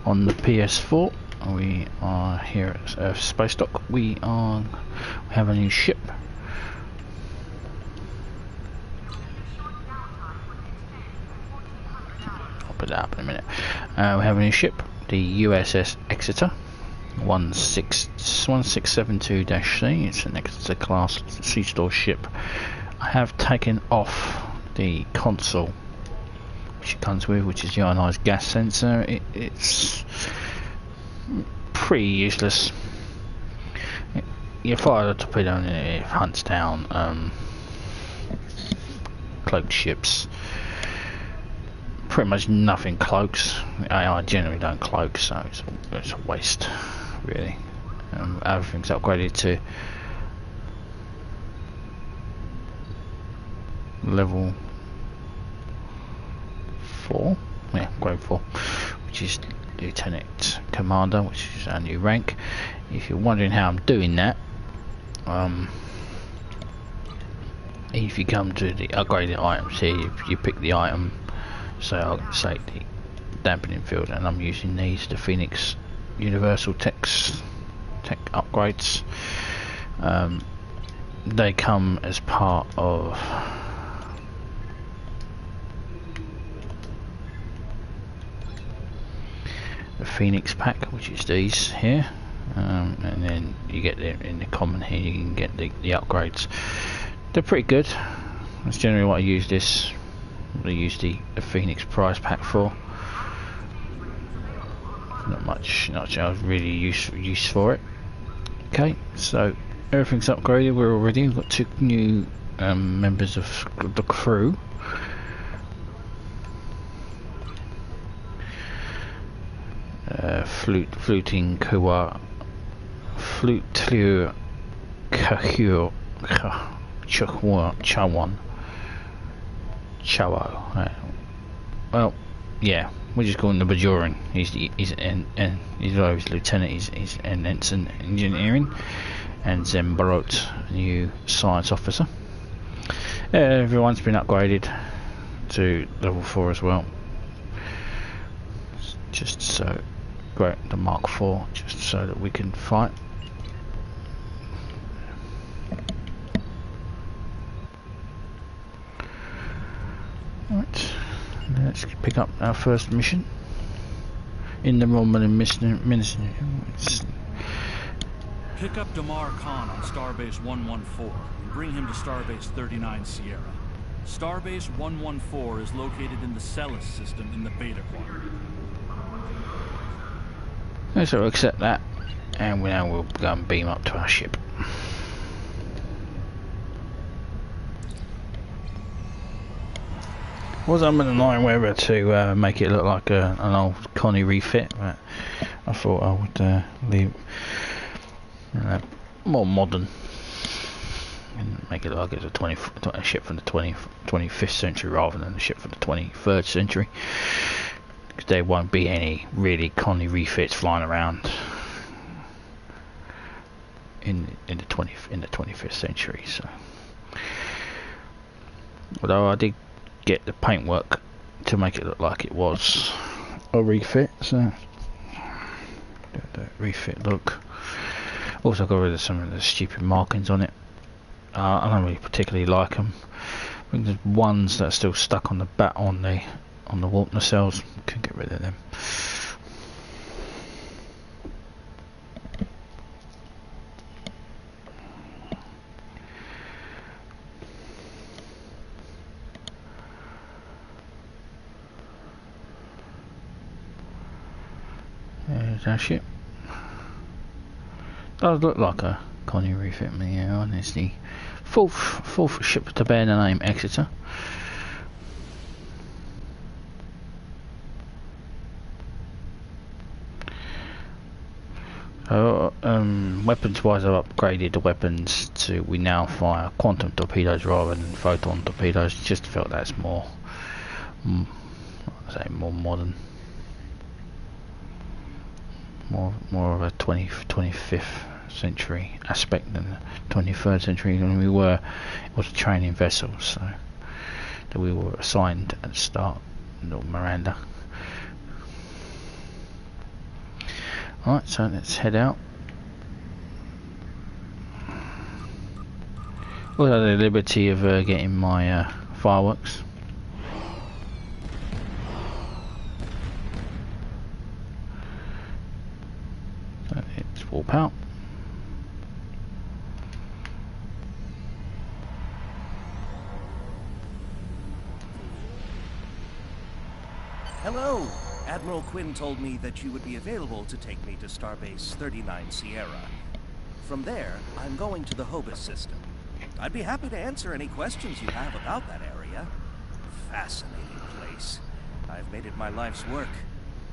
on the PS4. We are here at Space Dock. We have a new ship. I'll put that up in a minute. We have a new ship, the USS Exeter 1672-C. It's an Exeter Class sea store ship. I have taken off the console which it comes with, which is the ionised gas sensor. It's pretty useless. You fire a torpedo and it hunts down cloaked ships. Pretty much nothing cloaks. I generally don't cloak, so it's a waste, really. Everything's upgraded to level 4, yeah, grade 4, which is Lieutenant Commander, which is our new rank. If you're wondering how I'm doing that, if you come to the upgraded items here, you pick the item, so I'll say the dampening field, and I'm using these, the Phoenix Universal Tech upgrades. They come as part of the Phoenix pack, which is these here, and then you get them in the common here. You can get the upgrades. They're pretty good. That's generally what I use this. I use the Phoenix prize pack for. Not much really use for it. Okay, so everything's upgraded. We're already. We've got 2 new members of the crew. Fluting Kuwa, Flutliu Kahur Chawan Chawo. Well, yeah, we just call him the Bajoran. He's always lieutenant. He's an ensign engineering, and Zembrot, new science officer. Everyone's been upgraded to level 4 as well. Just so great, the Mark IV, just so that we can fight. Right, let's pick up our first mission in the Romulan mission. Pick up Damar Khan on Starbase 114 and bring him to Starbase 39 Sierra. Starbase 114 is located in the Celis system in the Beta Quadrant. So we'll accept that, and we'll go and beam up to our ship. Was I'm in line whether to make it look like an old Connie refit, but I thought I would leave more modern and make it look like it's a ship from the 25th century rather than a ship from the 23rd century. Because there won't be any really Connie refits flying around in the 25th century. So, although I did get the paintwork to make it look like it was a refit, so the refit look. Also got rid of some of the stupid markings on it. I don't really particularly like them. I think there's ones that are still stuck on the back on the warp nacelles. Can get rid of them. There's our ship. Does look like a Connie refit, yeah, and it's the fourth ship to bear the name Exeter. Weapons wise, I've upgraded the weapons to we now fire quantum torpedoes rather than photon torpedoes. Just felt that's more modern, more of a 25th century aspect than the 23rd century. When it was a training vessel, so that we were assigned at the start, little Miranda. Alright, so let's head out. Well, I had the liberty of getting my fireworks. So let's warp out. Hello! Admiral Quinn told me that you would be available to take me to Starbase 39 Sierra. From there, I'm going to the Hobus system. I'd be happy to answer any questions you have about that area. Fascinating place. I've made it my life's work.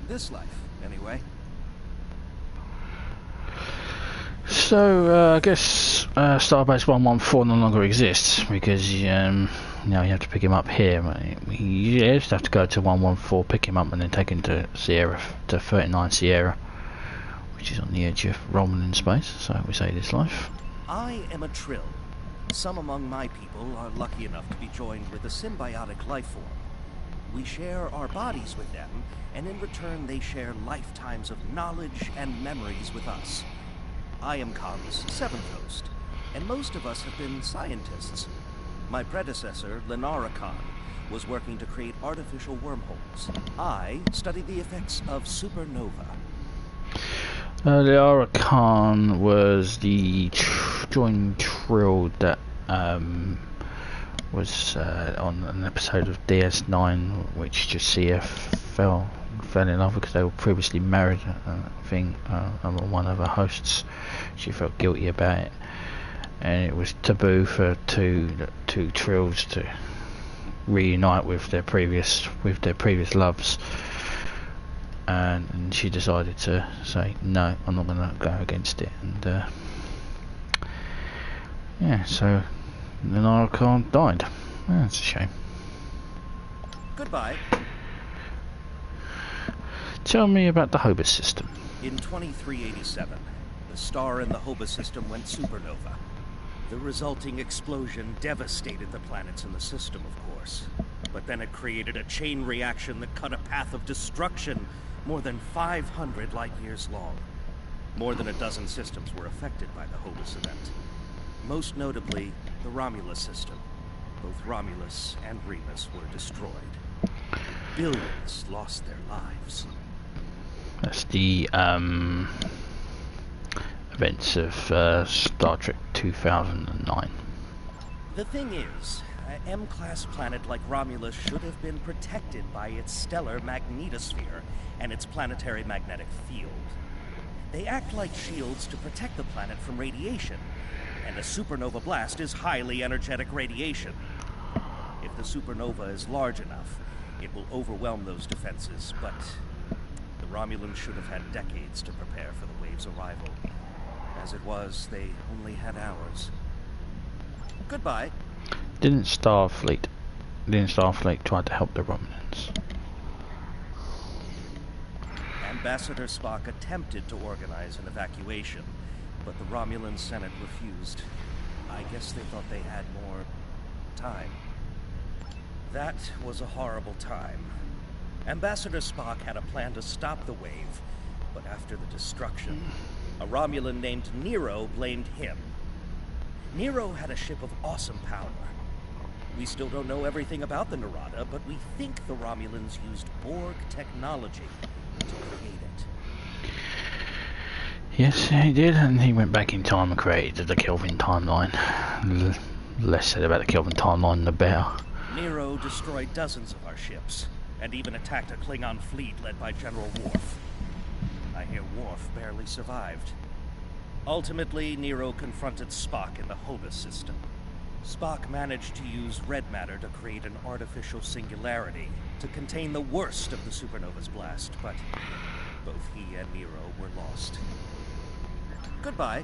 This life, anyway. So, I guess Starbase 114 no longer exists because now you have to pick him up here. You just have to go to 114, pick him up, and then take him to Sierra, to 39 Sierra, which is on the edge of Romulan space. So we say this life. I am a Trill. Some among my people are lucky enough to be joined with a symbiotic life form. We share our bodies with them, and in return they share lifetimes of knowledge and memories with us. I am Khan's 7th host, and most of us have been scientists. My predecessor, Lenara Khan, was working to create artificial wormholes. I studied the effects of supernova. Lenara Khan was the joined Trill that was on an episode of DS9, which just CF fell in love because they were previously married. One of her hosts, she felt guilty about it, and it was taboo for two Trills to reunite with their previous loves. And she decided to say, no, I'm not going to go against it. And yeah, so Lenara Khan died. That's a shame. Goodbye. Tell me about the Hobus system. In 2387, the star in the Hobus system went supernova. The resulting explosion devastated the planets in the system, of course. But then it created a chain reaction that cut a path of destruction more than 500 light years long. More than a dozen systems were affected by the Hobus event. Most notably, the Romulus system. Both Romulus and Remus were destroyed. Billions lost their lives. That's the events of Star Trek 2009. The thing is, an M-class planet like Romulus should have been protected by its stellar magnetosphere and its planetary magnetic field. They act like shields to protect the planet from radiation, and a supernova blast is highly energetic radiation. If the supernova is large enough, it will overwhelm those defenses, but the Romulans should have had decades to prepare for the wave's arrival. As it was, they only had hours. Goodbye. Didn't Starfleet try to help the Romulans? Ambassador Spock attempted to organize an evacuation, but the Romulan Senate refused. I guess they thought they had more time. That was a horrible time. Ambassador Spock had a plan to stop the wave, but after the destruction, a Romulan named Nero blamed him. Nero had a ship of awesome power. We still don't know everything about the Narada, but we think the Romulans used Borg technology to create it. Yes, he did, and he went back in time and created the Kelvin timeline. Less said about the Kelvin timeline, the better. Nero destroyed dozens of our ships, and even attacked a Klingon fleet led by General Worf. I hear Worf barely survived. Ultimately, Nero confronted Spock in the Hobus system. Spock managed to use red matter to create an artificial singularity to contain the worst of the supernova's blast, but both he and Nero were lost. Goodbye.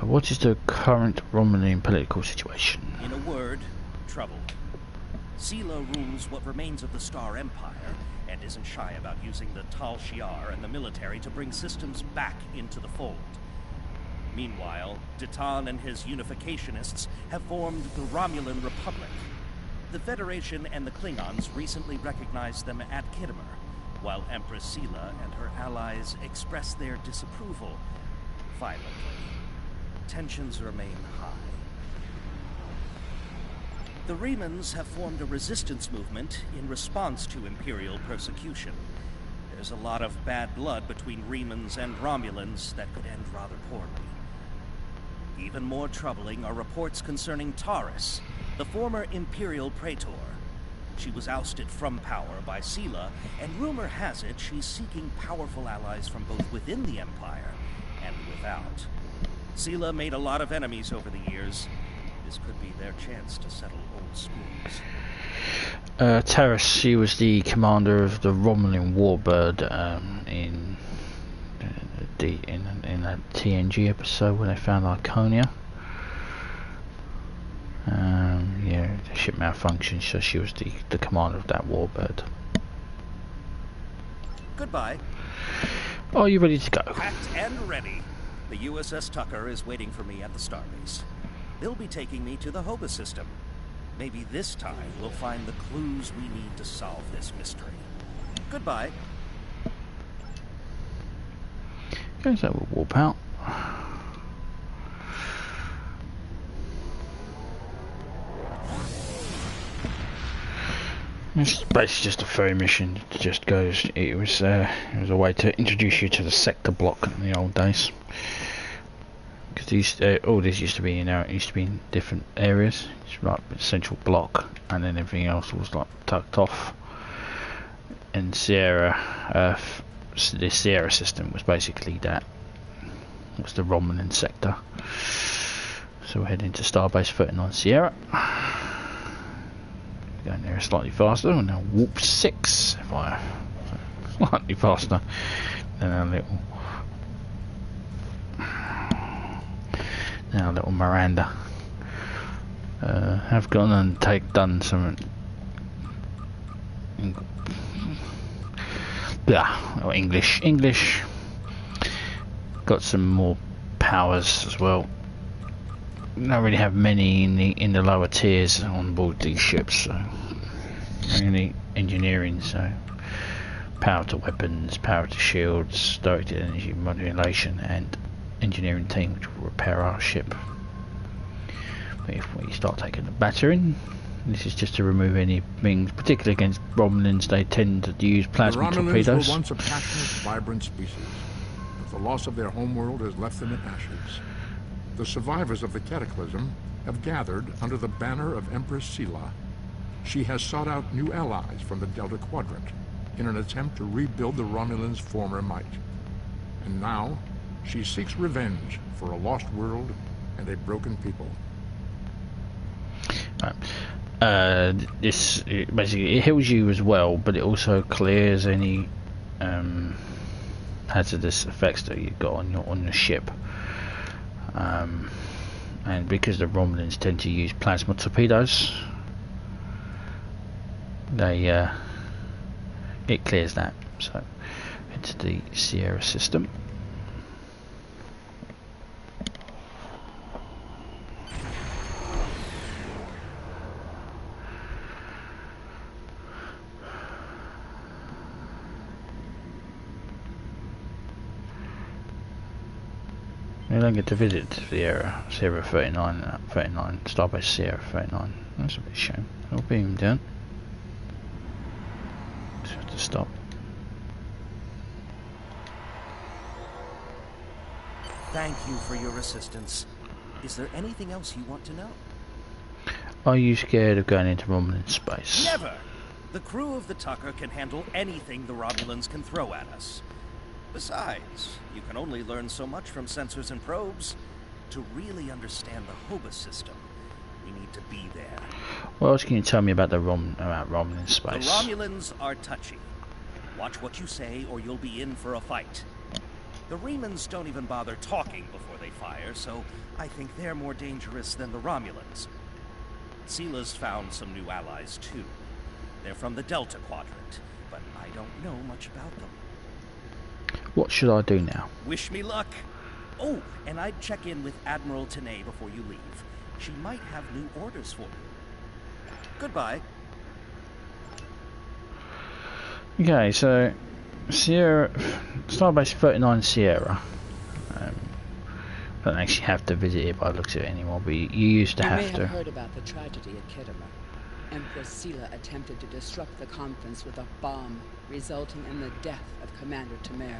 What is the current Romulan political situation? In a word, trouble. Sela rules what remains of the Star Empire, and isn't shy about using the Tal Shiar and the military to bring systems back into the fold. Meanwhile, Ditan and his unificationists have formed the Romulan Republic. The Federation and the Klingons recently recognized them at Khitomer, while Empress Sela and her allies express their disapproval violently. Tensions remain high. The Remans have formed a resistance movement in response to Imperial persecution. There's a lot of bad blood between Remans and Romulans that could end rather poorly. Even more troubling are reports concerning Taurus, the former Imperial Praetor. She was ousted from power by Sela, and rumor has it she's seeking powerful allies from both within the Empire and without. Sela made a lot of enemies over the years. This could be their chance to settle old scores. Taurus, she was the commander of the Romulan warbird in a TNG episode when they found Iconia. Yeah, the ship malfunctioned, so she was the commander of that warbird. Goodbye. Are you ready to go? Packed and ready. The USS Tucker is waiting for me at the Starbase. They'll be taking me to the Hoba system. Maybe this time we'll find the clues we need to solve this mystery. Goodbye. Okay, so we'll warp out. It's basically just a ferry mission. It just goes. It was a way to introduce you to the sector block in the old days. Because all this used to be it used to be in different areas. It's like a central block, and then everything else was like tucked off. And the Sierra system was basically that. It was the Romulan sector. So we're heading to Starbase 39 Sierra. Going there slightly faster, and now warp 6. If I slightly faster than our little Miranda. Have gone and done some English. Got some more powers as well. Don't really have many in the lower tiers on board these ships, so only engineering, so power to weapons, power to shields, directed energy modulation, and engineering team, which will repair our ship. But if we start taking the battering, this is just to remove anything, particularly against Romulans. They tend to use plasma torpedoes. The Romulans were once a passionate, vibrant species, but the loss of their homeworld has left them in ashes. The survivors of the cataclysm have gathered under the banner of Empress Sela. She has sought out new allies from the Delta Quadrant in an attempt to rebuild the Romulans' former might. And now, she seeks revenge for a lost world and a broken people. This basically it heals you as well, but it also clears any hazardous effects that you've got on your ship. And because the Romulans tend to use plasma torpedoes, it clears that. So it's the Sierra system. We don't get to visit Serria 39, Starbase Serria 39. That's a bit of a shame. I'll beam down. Just have to stop. Thank you for your assistance. Is there anything else you want to know? Are you scared of going into Romulan space? Never! The crew of the Tucker can handle anything the Romulans can throw at us. Besides, you can only learn so much from sensors and probes. To really understand the Hoba system, we need to be there. What else can you tell me about Romulan space? The Romulans are touchy. Watch what you say or you'll be in for a fight. The Remans don't even bother talking before they fire, so I think they're more dangerous than the Romulans. Sela's found some new allies too. They're from the Delta Quadrant, but I don't know much about them. What should I do now? Wish me luck. Oh, and I'd check in with Admiral Tenay before you leave. She might have new orders for you. Goodbye. Okay, so Sierra, Starbase 39 Sierra. Don't actually have to visit it by the looks of it anymore, but you used to You have may to. have heard about the tragedy at Khitomer. Empress Sela attempted to disrupt the conference with a bomb, resulting in the death of Commander Temer.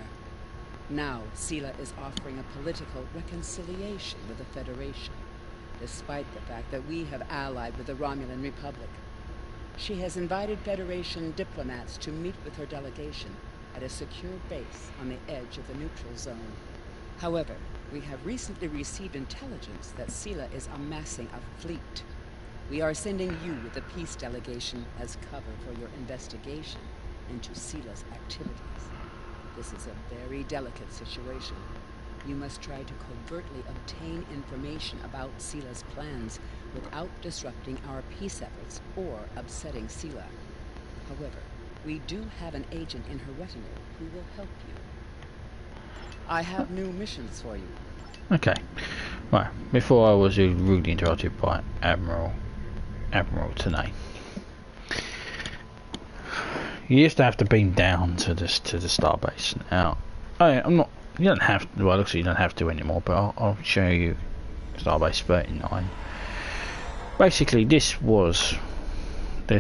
Now, Sela is offering a political reconciliation with the Federation, despite the fact that we have allied with the Romulan Republic. She has invited Federation diplomats to meet with her delegation at a secure base on the edge of the neutral zone. However, we have recently received intelligence that Sela is amassing a fleet. We are sending you with the peace delegation as cover for your investigation into Sela's activities. This is a very delicate situation. You must try to covertly obtain information about Sela's plans without disrupting our peace efforts or upsetting Sela. However, we do have an agent in her retinue who will help you. I have new missions for you. Okay. Right. Before I was rudely interrupted by Admiral Tanay. You used to have to beam down to the starbase. Now, I'm not. You don't have. Well, it looks like you don't have to anymore. But I'll show you Starbase 39. Basically, this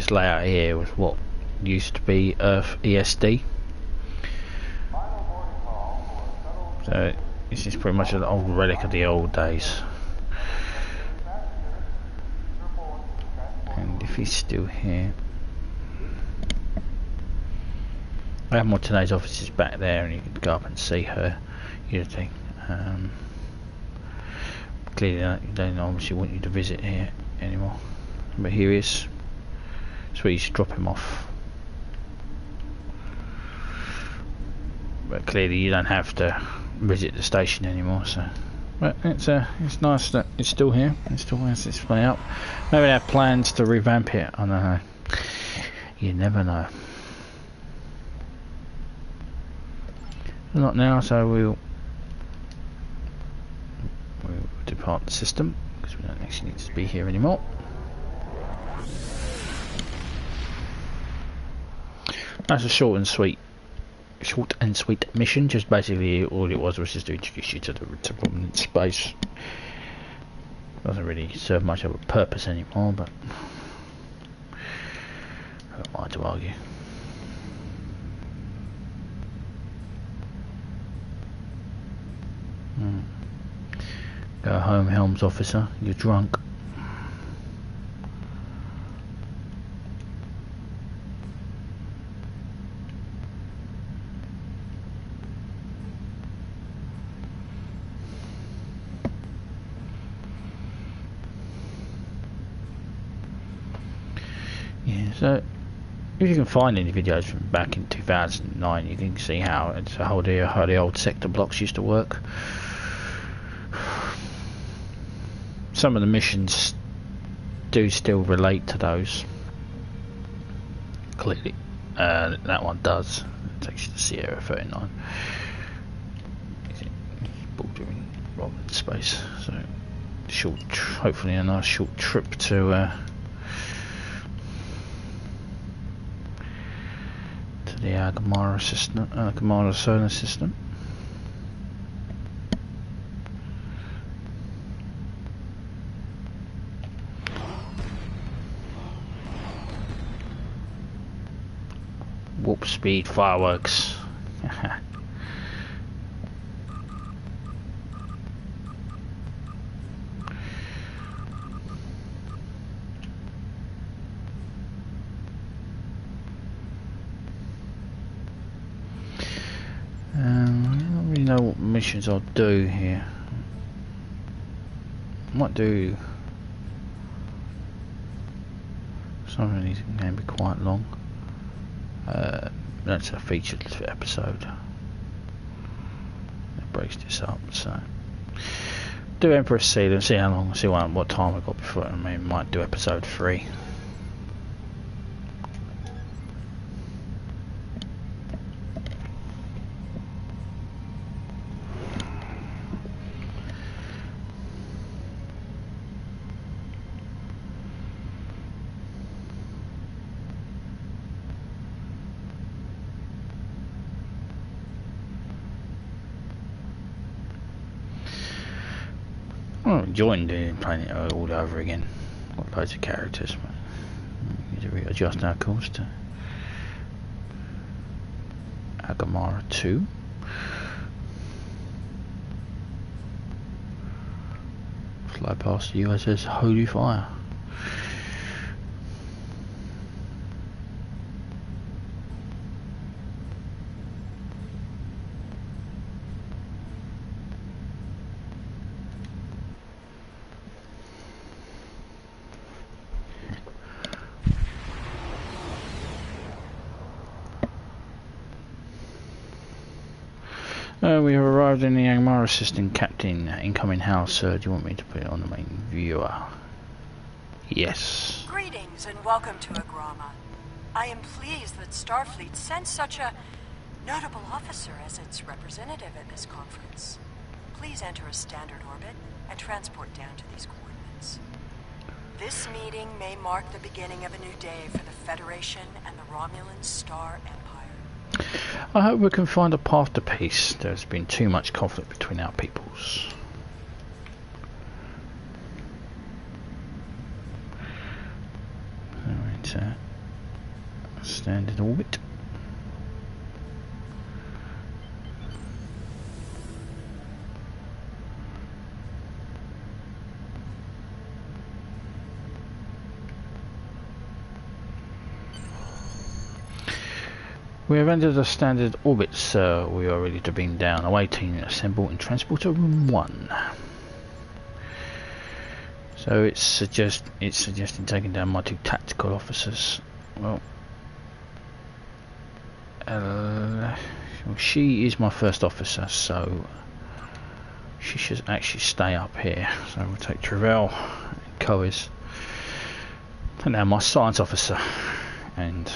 layout here was what used to be Earth ESD. So this is pretty much an old relic of the old days. And if he's still here, Admiral Tanay's office is back there, and you can go up and see her. Thing. Clearly, they don't obviously want you to visit here anymore. But here he is. That's where you should drop him off. But clearly, you don't have to visit the station anymore. So, but it's nice that it's still here. It still has its layout. Maybe they have plans to revamp it. I don't know. You never know. Not now, so we'll depart the system because we don't actually need to be here anymore. That's a short and sweet mission. Just basically all it was just to introduce you to prominent space. Doesn't really serve much of a purpose anymore, but I don't mind to argue. Go home, Helms officer. You're drunk. Yeah, so if you can find any videos from back in 2009, you can see how the old sector blocks used to work. Some of the missions do still relate to those. Clearly, that one does. It takes you to Sierra 39. Bordering Romulan space. So, hopefully a nice short trip to the Gamara solar system. Warp speed fireworks. I don't really know what missions I'll do here. Might do some of these can be quite long. That's a featured episode that breaks this up. So do Empress Sela, see how long, see what time I got before. I mean, might do episode 3. I'm enjoying playing it all over again. Got loads of characters. Need to readjust our course to Agamara 2. Fly past the USS Holy Fire. We have arrived in the Angmar Assistant Captain. Incoming house, sir. Do you want me to put it on the main viewer? Yes. Greetings and welcome to Agrama. I am pleased that Starfleet sent such a notable officer as its representative at this conference. Please enter a standard orbit and transport down to these coordinates. This meeting may mark the beginning of a new day for the Federation and the Romulan Star Empire. I hope we can find a path to peace. There's been too much conflict between our peoples. Alright, standard orbit. We have entered the standard orbit, sir. We are ready to beam down, awaiting assemble in transporter room 1. So it's suggesting taking down my 2 tactical officers. Well, she is my first officer, so she should actually stay up here. So we'll take Travell and Coes, and now my science officer and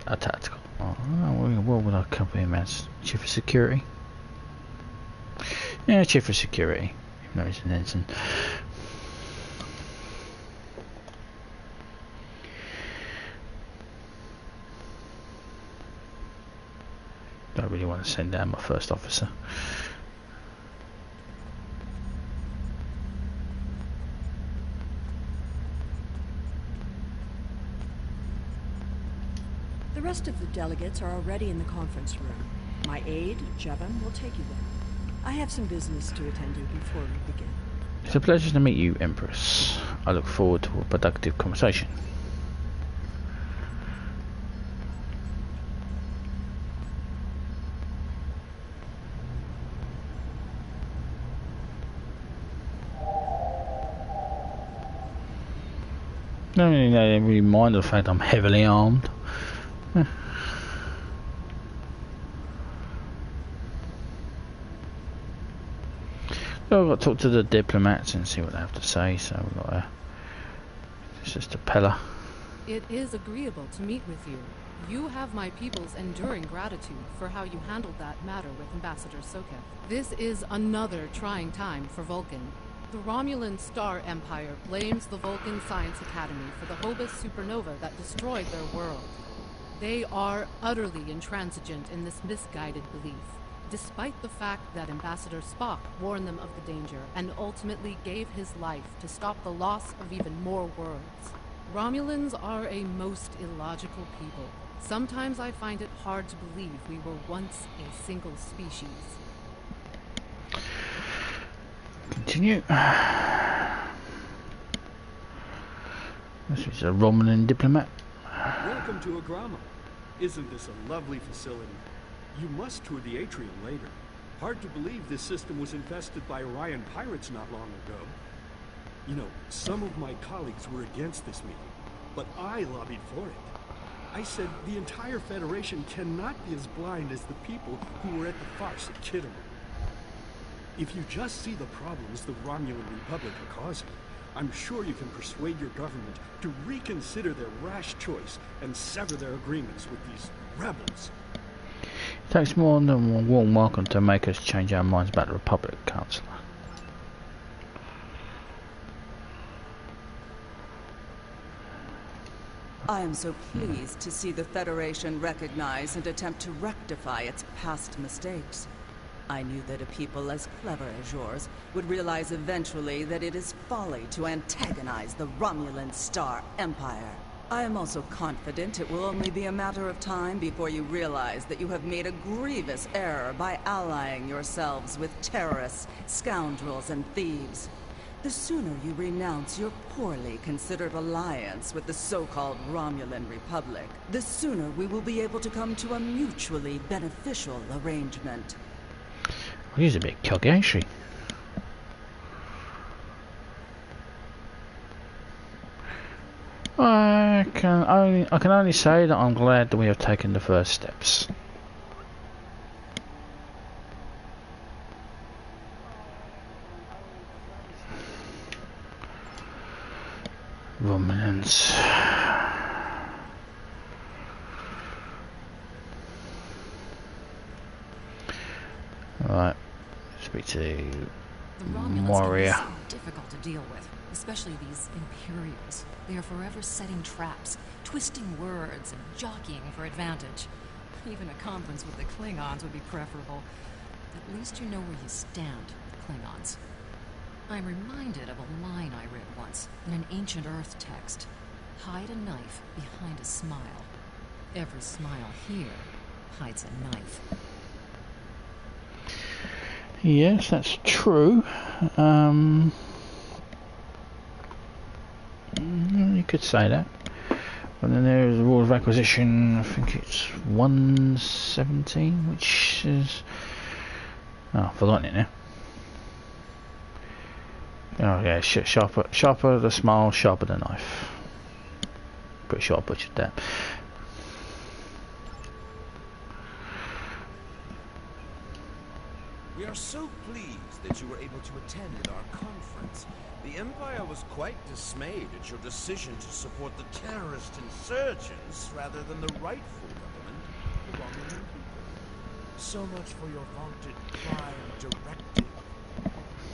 a tactical. What would I cover him as? Chief of security? Yeah, chief of security. Even though he's an ensign. Don't really want to send down my first officer. The rest of the delegates are already in the conference room. My aide, Jevon, will take you there. I have some business to attend to before we begin. It's a pleasure to meet you, Empress. I look forward to a productive conversation. I don't really mind the fact I'm heavily armed. So I've got to talk to the diplomats and see what they have to say. So we've got it's just a Pella. It is agreeable to meet with you. You have my people's enduring gratitude for how you handled that matter with Ambassador Sokev. This is another trying time for Vulcan. The Romulan Star Empire blames the Vulcan Science Academy for the Hobus supernova that destroyed their world. They are utterly intransigent in this misguided belief, despite the fact that Ambassador Spock warned them of the danger and ultimately gave his life to stop the loss of even more worlds. Romulans are a most illogical people. Sometimes I find it hard to believe we were once a single species. Continue. This is a Romulan diplomat. Welcome to Agrama. Isn't this a lovely facility? You must tour the atrium later. Hard to believe this system was infested by Orion pirates not long ago. You know, some of my colleagues were against this meeting, but I lobbied for it. I said the entire Federation cannot be as blind as the people who were at the farce at Kittimer. If you just see the problems the Romulan Republic are causing, I'm sure you can persuade your government to reconsider their rash choice and sever their agreements with these rebels. It takes more than one warm welcome to make us change our minds about the Republic, Counselor. I am so pleased to see the Federation recognize and attempt to rectify its past mistakes. I knew that a people as clever as yours would realize eventually that it is folly to antagonize the Romulan Star Empire. I am also confident it will only be a matter of time before you realize that you have made a grievous error by allying yourselves with terrorists, scoundrels, and thieves. The sooner you renounce your poorly considered alliance with the so-called Romulan Republic, the sooner we will be able to come to a mutually beneficial arrangement. He's a bit cocky, ain't she? I can only say that I'm glad that we have taken the first steps. Romulans. Right. Speak to The Romulans Warrior. can be so difficult to deal with, especially these Imperials. They are forever setting traps, twisting words, and jockeying for advantage. Even a conference with the Klingons would be preferable. At least you know where you stand with Klingons. I'm reminded of a line I read once in an ancient Earth text. Hide a knife behind a smile. Every smile here hides a knife. Yes, that's true. You could say that. But then there's the rules of acquisition. I think it's 117, which is... Oh, I've forgotten it now. Oh yeah, sharper the smile, sharper the knife. Pretty sure I butchered that. We are so pleased that you were able to attend our conference. The Empire was quite dismayed at your decision to support the terrorist insurgents rather than the rightful government of the Romulan people. So much for your vaunted prime directive.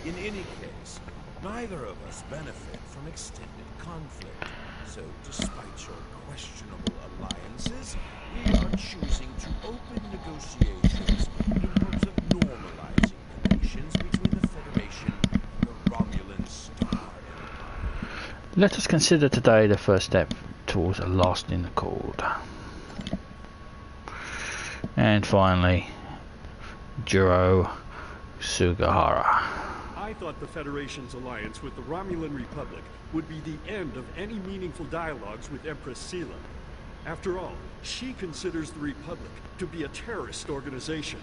In any case, neither of us benefit from extended conflict. So, despite your questionable alliances, we are choosing to open negotiations in hopes of normalizing relations between the Federation and the Romulan Star Empire. Let us consider today the first step towards a lasting accord. And finally, Jiro Sugahara. I thought the Federation's alliance with the Romulan Republic would be the end of any meaningful dialogues with Empress Sela. After all, she considers the Republic to be a terrorist organization.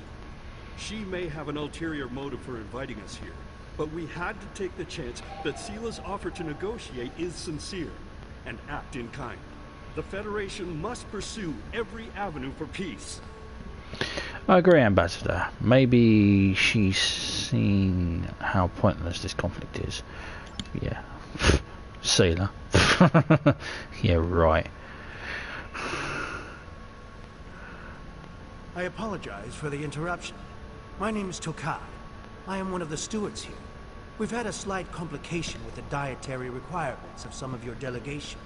She may have an ulterior motive for inviting us here, but we had to take the chance that Sela's offer to negotiate is sincere, and act in kind. The Federation must pursue every avenue for peace. I agree, Ambassador. Maybe she's seen how pointless this conflict is. Yeah. Sailor. Yeah, right. I apologize for the interruption. My name is Tokad. I am one of the stewards here. We've had a slight complication with the dietary requirements of some of your delegation.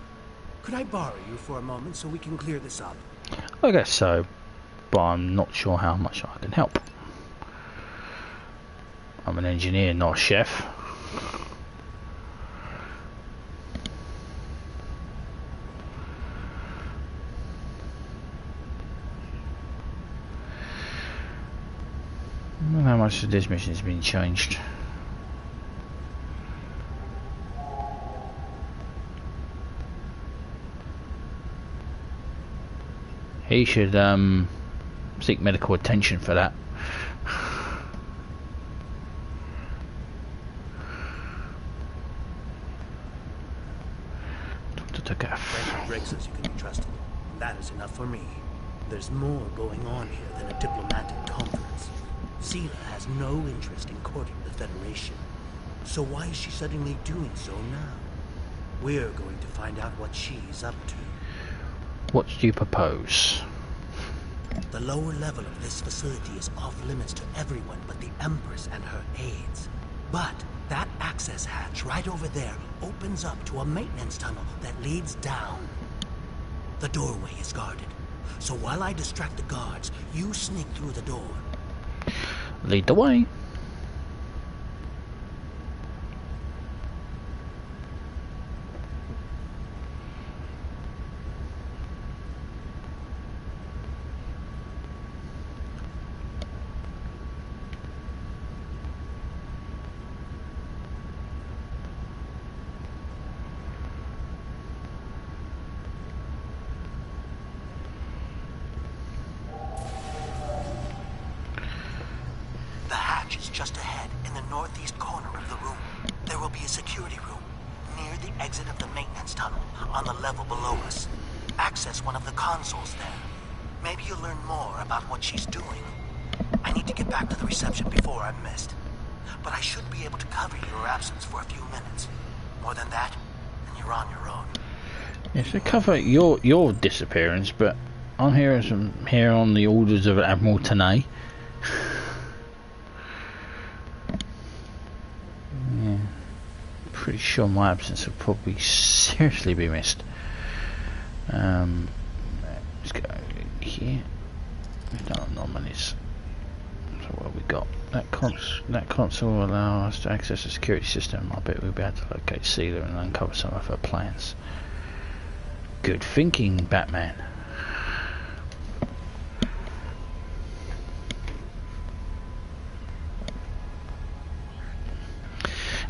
Could I borrow you for a moment so we can clear this up? I guess so, but I'm not sure how much I can help. I'm an engineer, not a chef. I don't know how much of this mission has been changed. He should seek medical attention for that. Dr. Takaf. Drake says you can be trusted. That is enough for me. There's more going on here than a diplomatic conference. Sela has no interest in courting the Federation. So why is she suddenly doing so now? We're going to find out what she's up to. What do you propose? The lower level of this facility is off limits to everyone but the Empress and her aides. But that access hatch right over there opens up to a maintenance tunnel that leads down. The doorway is guarded. So while I distract the guards, you sneak through the door. Lead the way. The hatch is just ahead, in the northeast corner of the room. There will be a security room near the exit of the maintenance tunnel on the level below us. Access one of the consoles there. Maybe you'll learn more about what she's doing. I need to get back to the reception before I'm missed. But I should be able to cover your absence for a few minutes. More than that, and you're on your own. Yes, to cover your disappearance, but I'm here on the orders of Admiral Tanay. Yeah, pretty sure my absence will probably seriously be missed. Let's go here. We've done anomalies. So what have we got? That console will allow us to access the security system. I bet we'll be able to locate Seela and uncover some of her plans. Good thinking, Batman.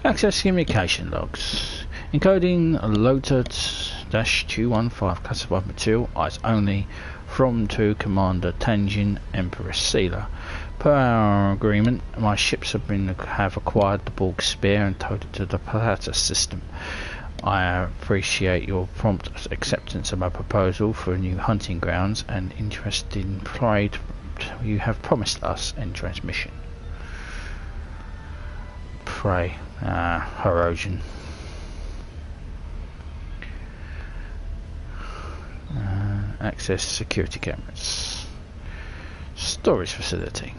Access communication logs. Encoding Lotus-215 classified material. Eyes only. From to Commander Tanjin Empress Seela. Per our agreement, my ships have acquired the Borg Spear and towed it to the Platter system. I appreciate your prompt acceptance of my proposal for new hunting grounds and interest in pride you have promised us in transmission. Pray, Herosian. Access security cameras. Storage facility.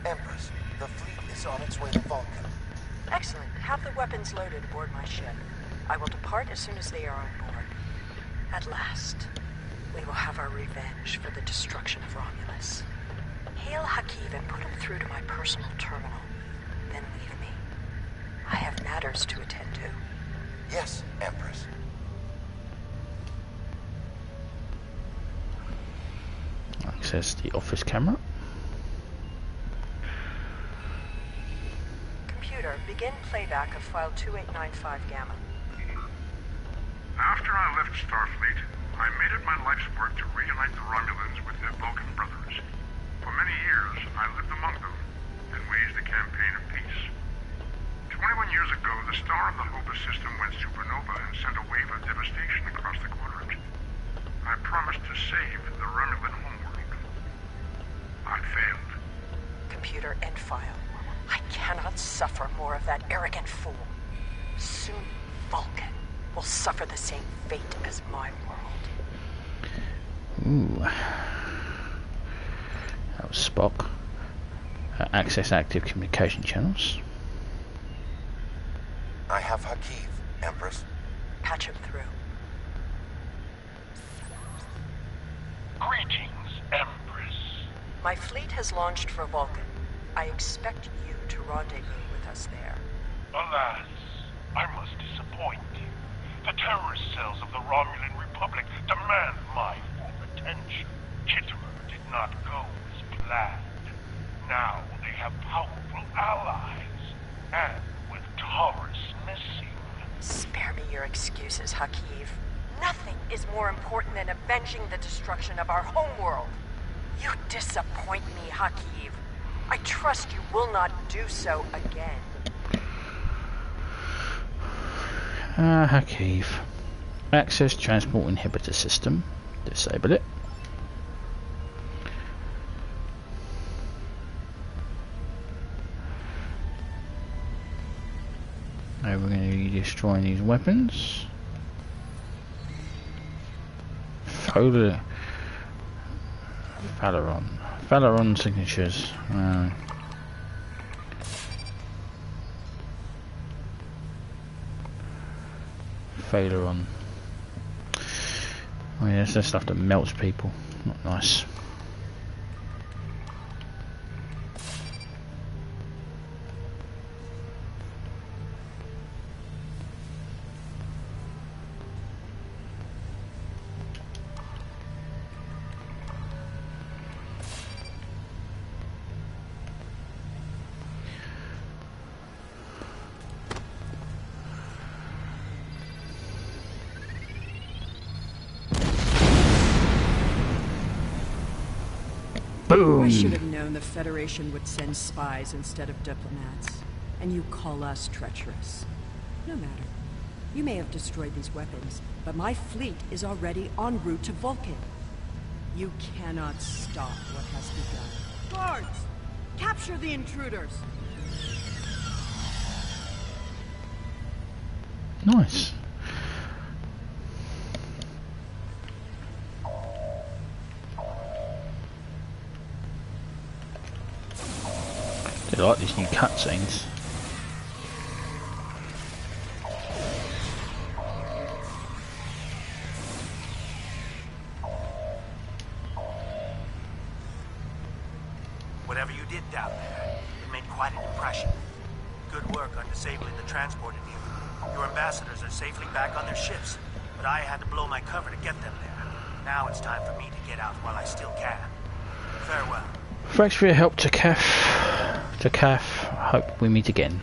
Empress, the fleet is on its way to Vulcan. Excellent. Have the weapons loaded aboard my ship. I will depart as soon as they are on board. At last, we will have our revenge for the destruction of Romulus. Hail Hakiv and put him through to my personal terminal. Then leave me. I have matters to attend to. Yes, Empress. Access the office camera. Computer, begin playback of file 2895 Gamma. After I left Starfleet, I made it my life's work to reunite the Romulans with their Vulcan brothers. For many years, I lived among them and waged a campaign of peace. 21 years ago, the star of the Hobus system went supernova and sent a wave of devastation across the quadrant. I promised to save the Romulan homeworld. I failed. Computer, end file. I cannot suffer more of that arrogant fool. Soon, Vulcan will suffer the same fate as my world. Ooh. That was Spock. Access active communication channels. I have Hakiv, Empress. Patch him through. Greetings, Empress. My fleet has launched for Vulcan. I expect you to rendezvous with us there. Alas, I must disappoint you. The terrorist cells of the Romulan Republic demand my full attention. Kittimer did not go as planned. Now they have powerful allies, and with Taurus missing. Spare me your excuses, Hakiv. Nothing is more important than avenging the destruction of our homeworld. You disappoint me, Hakiv. I trust you will not do so again. Hakiv. Access transport inhibitor system. Disable it. Now we're going to be destroying these weapons. Phaleron signatures. Phaleron. Oh yeah, that's the stuff that melts people. Not nice. Boom! I should have known the Federation would send spies instead of diplomats. And you call us treacherous. No matter. You may have destroyed these weapons, but my fleet is already en route to Vulcan. You cannot stop what has begun. Guards! Capture the intruders! Nice. I like these new cutscenes. Whatever you did down there, it made quite an impression. Good work on disabling the transport in here. Your ambassadors are safely back on their ships, but I had to blow my cover to get them there. Now it's time for me to get out while I still can. Farewell. Thanks for your help, Takaf. Takaf, hope we meet again.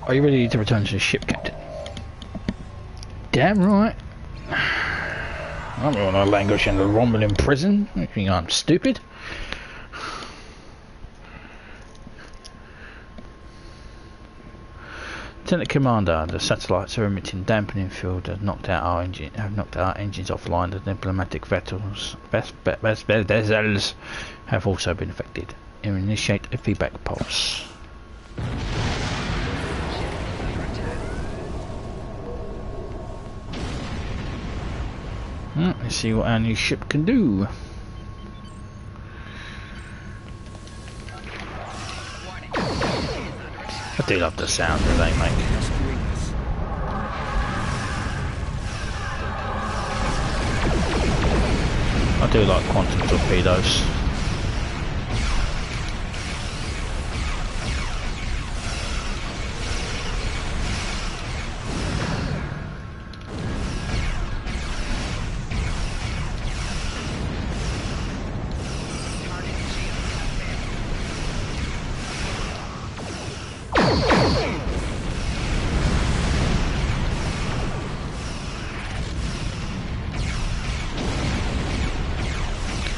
Are you ready to return to the ship, Captain? Damn right. I'm not gonna languish in the Romulan prison. You think I'm stupid? Lieutenant Commander, the satellites are emitting dampening field that knocked out our engines offline. The diplomatic vessels have also been affected. Initiate a feedback pulse. Let's see what our new ship can do. I do love the sound that they make. I do like quantum torpedoes.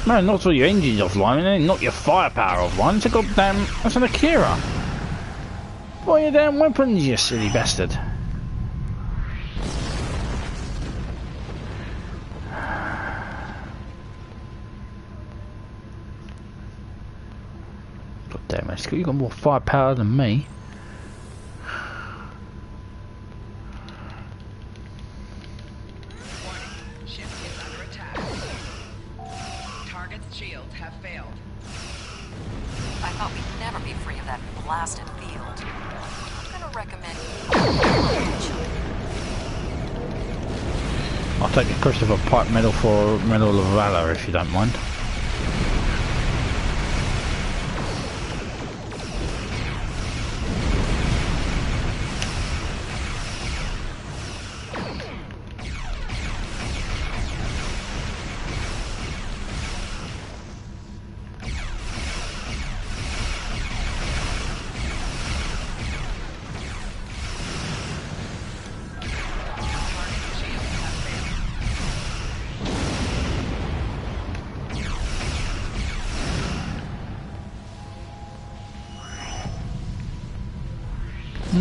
Man, not all your engines offline, and then not your firepower offline. It's a goddamn... That's an Akira. What are your damn weapons, you silly bastard? Goddamn, you got more firepower than me. I'll take a Christopher Pike medal for Medal of Valor if you don't mind.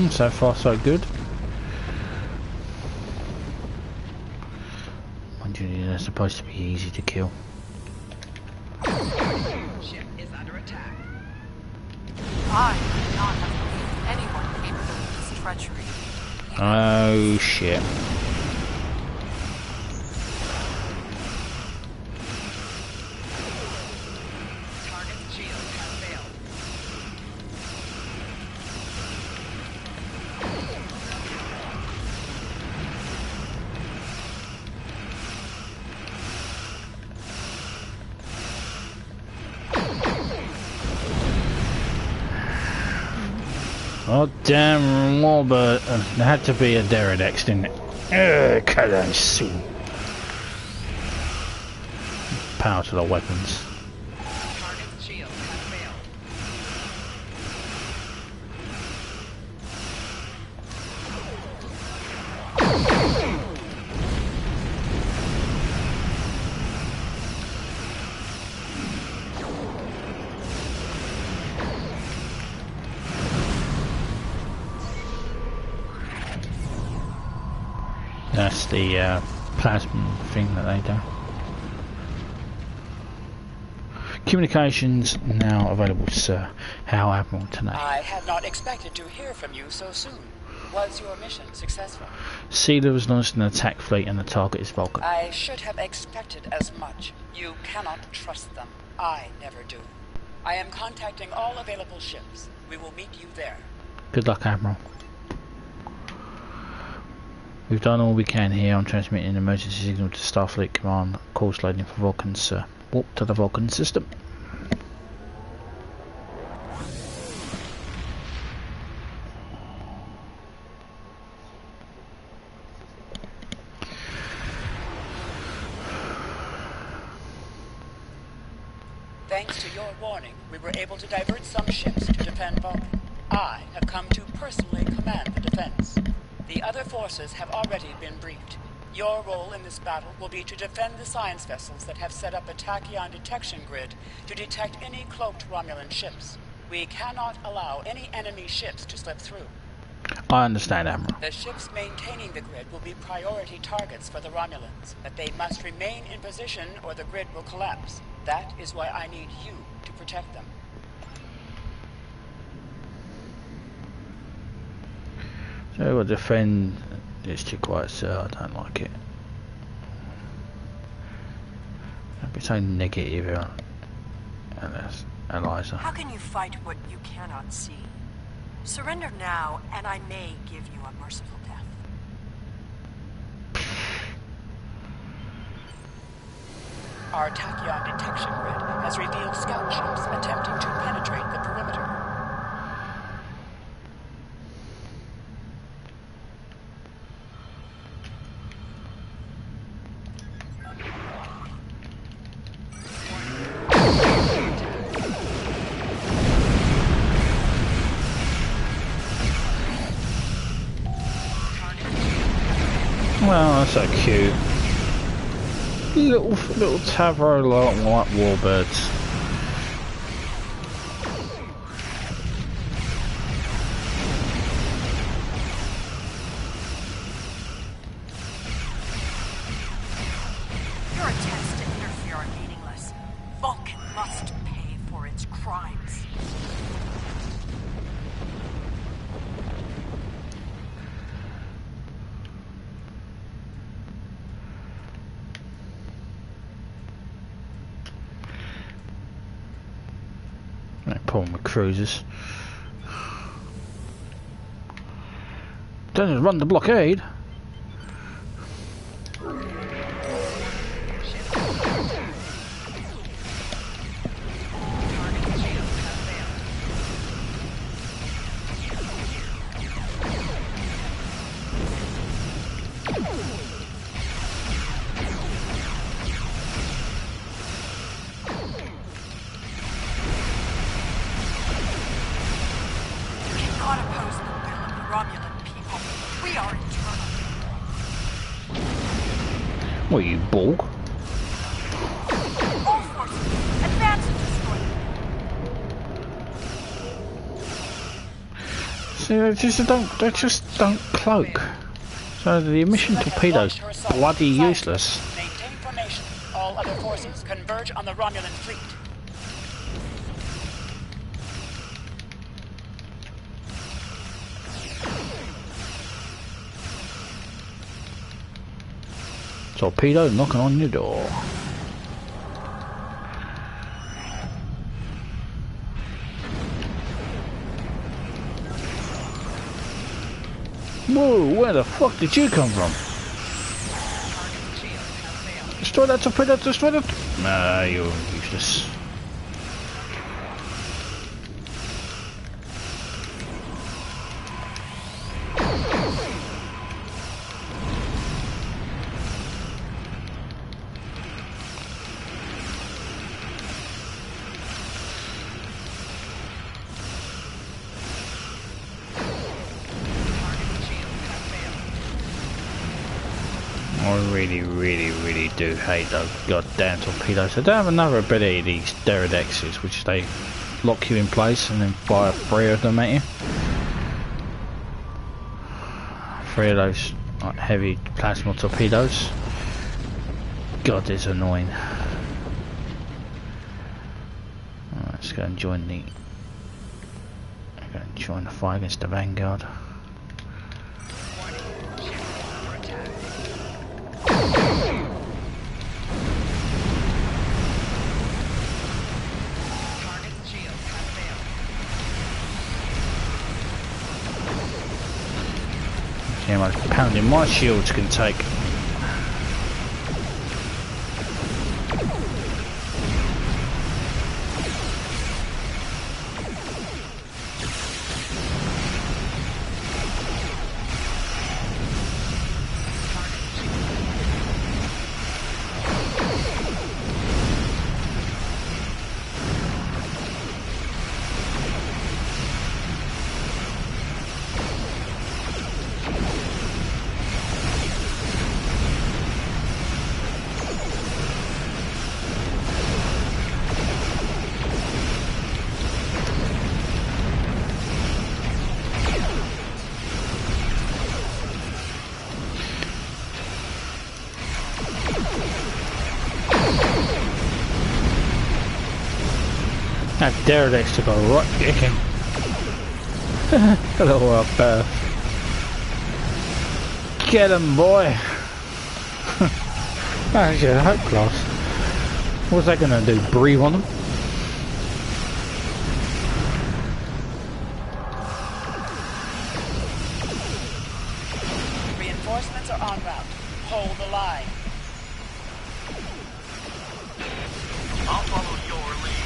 So far so good. Mind you, they're supposed to be easy to kill. Ship is under attack. I do not have anyone capable of this treachery. Oh shit. Oh damn, Warbird. There had to be a Derridex, didn't it? Cut on soon. Power to the weapons. Target's shield has failed. That's the plasma thing that they do. Communications now available, sir. How Admiral tonight? I had not expected to hear from you so soon. Was your mission successful? Sealer has launched an attack fleet and the target is Vulcan. I should have expected as much. You cannot trust them. I never do. I am contacting all available ships. We will meet you there. Good luck, Admiral. We've done all we can here. I'm transmitting an emergency signal to Starfleet Command. Course loading for Vulcan, sir. Warp to the Vulcan system. Thanks to your warning, we were able to divert some ships to defend Vulcan. I have come to personally command the defense. The other forces have already been briefed. Your role in this battle will be to defend the science vessels that have set up a tachyon detection grid to detect any cloaked Romulan ships. We cannot allow any enemy ships to slip through. I understand, Admiral. The ships maintaining the grid will be priority targets for the Romulans, but they must remain in position or the grid will collapse. That is why I need you to protect them. So we'll defend this too quiet, sir. I don't like it. Don't be so negative, Eliza. How can you fight what you cannot see? Surrender now, and I may give you a merciful death. Our tachyon detection grid has revealed scout ships attempting to penetrate the perimeter. Well, that's so cute. Little Tavro like warbirds. Your attempts to interfere are meaningless. Vulcan must pay for its crimes. Problem with cruisers. Don't just run the blockade. What are you, Borg? All forces, advance and destroy them. See, they just don't cloak. So the emission torpedo's bloody useless. Maintain formation. All other forces converge on the Romulan fleet. Torpedo knocking on your door. Whoa, where the fuck did you come from? Destroy that torpedo, destroy that. Nah, you're useless. I really do hate those goddamn torpedoes. They don't have another ability, these Deredexes, which they lock you in place and then fire 3 of them at you. 3 of those like heavy plasma torpedoes. God, it's annoying. Alright, let's go and join the. Go and join the fight against the Vanguard. See how much pounding my shields can take. That Stardate took a right kicking. A little get him, boy. That's your hope class. What's that gonna do? Breathe on them? Reinforcements are en route. Hold the line. I'll follow your lead.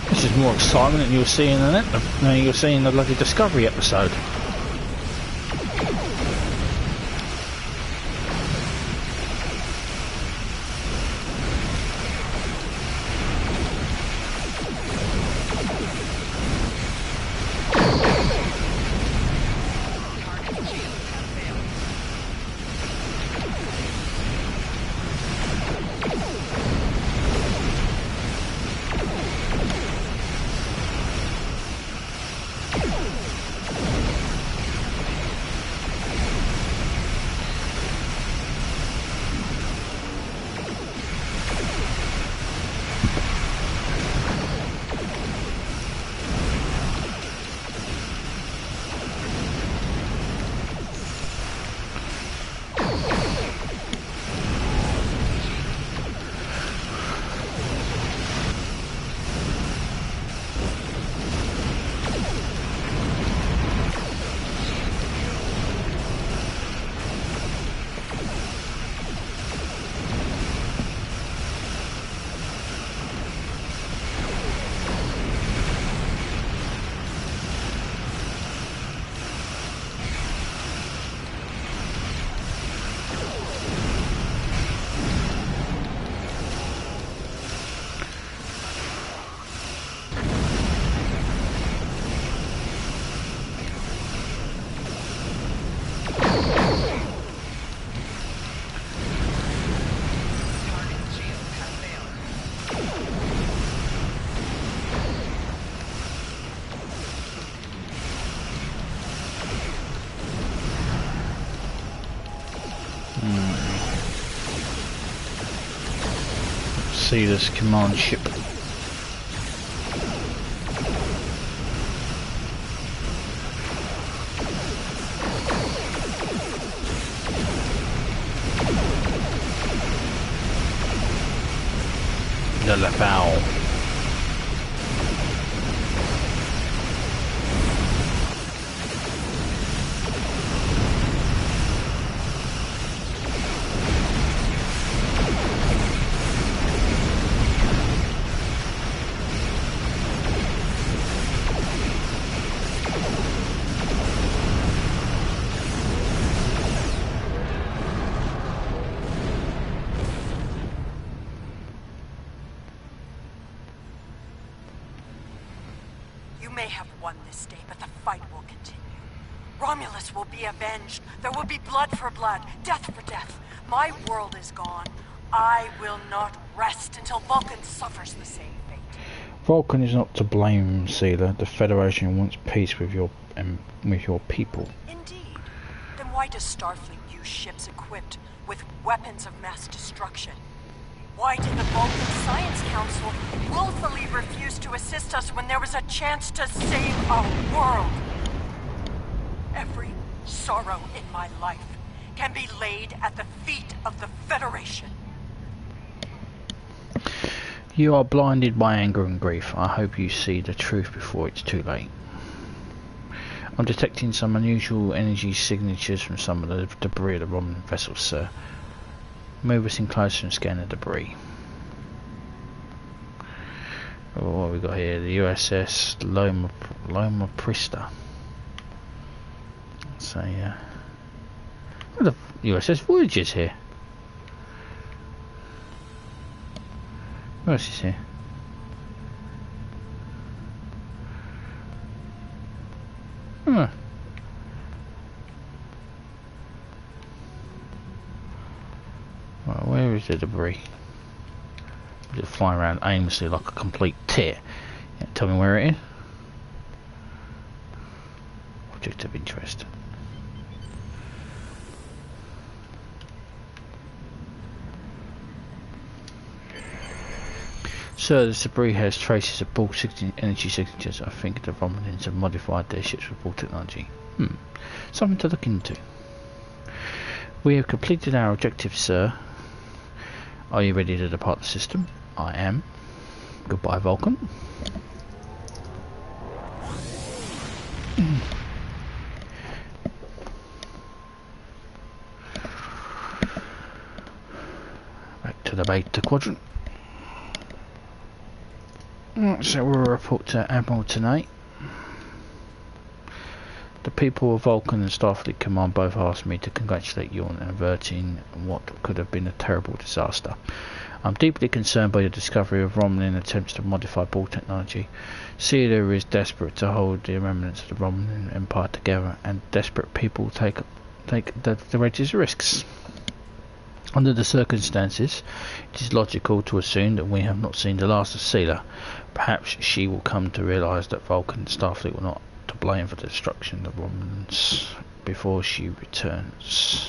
This is more excitement than you'll see in you'll see in the bloody Discovery episode. See this command ship. De la Foul. You may have won this day, but the fight will continue. Romulus will be avenged. There will be blood for blood, death for death. My world is gone. I will not rest until Vulcan suffers the same fate. Vulcan is not to blame, Sealer. The Federation wants peace with your people. Indeed. Then why does Starfleet use ships equipped with weapons of mass destruction? Why did the Vulcan Science Council willfully refuse to assist us when there was a chance to save our world? Every sorrow in my life can be laid at the feet of the Federation. You are blinded by anger and grief. I hope you see the truth before it's too late. I'm detecting some unusual energy signatures from some of the debris of the Romulan vessels, sir. Move us in closer and scan the debris. Oh, what have we got here? The USS Loma Prista. So yeah. The USS Voyager's here. Who else is here? Huh. Well, where is the debris? Just flying around aimlessly like a complete tit. Yeah, tell me where it is. Object of interest. Sir, this debris has traces of Ball 16 energy signatures. I think the Romulans have modified their ships with Ball technology. Something to look into. We have completed our objective, sir. Are you ready to depart the system? I am. Goodbye, Vulcan. Back to the Beta Quadrant. So we'll report to Admiral tonight. The people of Vulcan and Starfleet Command both asked me to congratulate you on averting what could have been a terrible disaster. I'm deeply concerned by your discovery of Romulan attempts to modify Ball technology. Sealer is desperate to hold the remnants of the Romulan Empire together, and desperate people take the greatest risks. Under the circumstances, it is logical to assume that we have not seen the last of Sealer. Perhaps she will come to realise that Vulcan and Starfleet were not to blame for the destruction of the Romulans before she returns.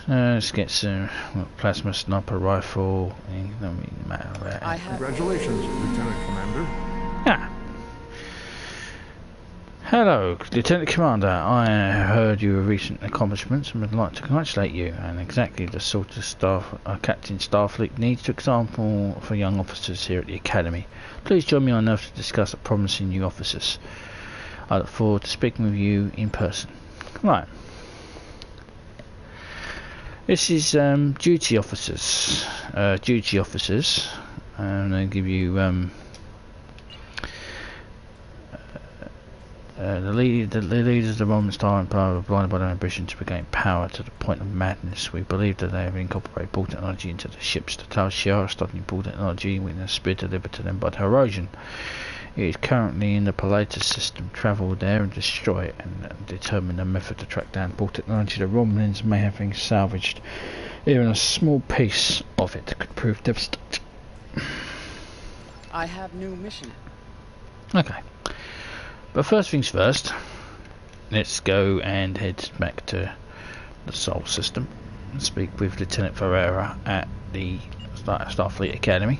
Let's get some plasma sniper rifle. Congratulations, Lieutenant Commander. Ah. Hello, Lieutenant Commander. I heard your recent accomplishments and would like to congratulate you, and exactly the sort of staff Captain Starfleet needs to example for young officers here at the Academy. Please join me on Earth to discuss the promising new officers. I look forward to speaking with you in person. Right. This is duty officers. And they give you the leaders of the Roman Star Empire are blinded by their ambition to regain power to the point of madness. We believe that they have incorporated Ball technology into the ships. The Tal Shiar are studying Ball technology with a spirit delivered to them by the Herosian. It is currently in the Pilatus system. Travel there and destroy it, and determine a method to track down Ball technology. The Romulans may have been salvaged. Even a small piece of it could prove devastating. I have new mission. Okay. But first things first, let's go and head back to the Sol system and speak with Lieutenant Ferreira at the Starfleet Academy.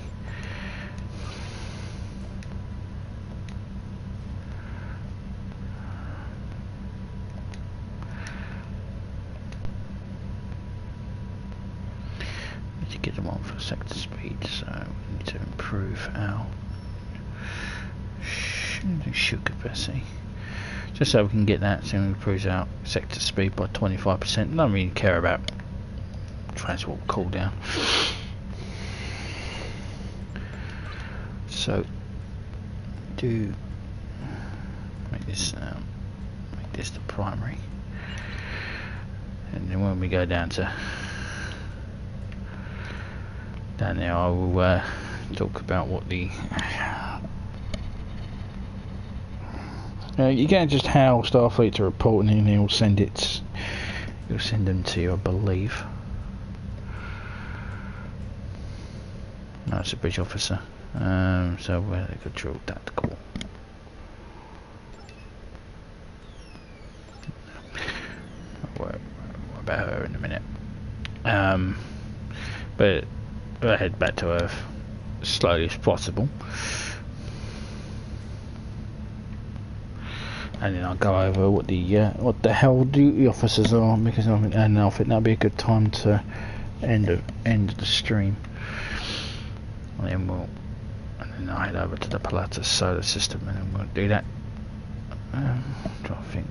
Need to get them on for sector speed, so we need to improve our shoot capacity, just so we can get that, so we improve our sector speed by 25%. Don't really care about transport cooldown. So do make this the primary, and then when we go down there, I will talk about what the You can just hail Starfleet to report, and then he'll send it. He'll send them to you, I believe. No, it's a bridge officer. So where they control tactical. We'll about her in a minute. But we'll head back to Earth as slowly as possible. And then I'll go over what the hell duty officers are, because I think that'll be a good time to end the stream. And then I'll head over to the Pilatus solar system, and then we'll do that. I think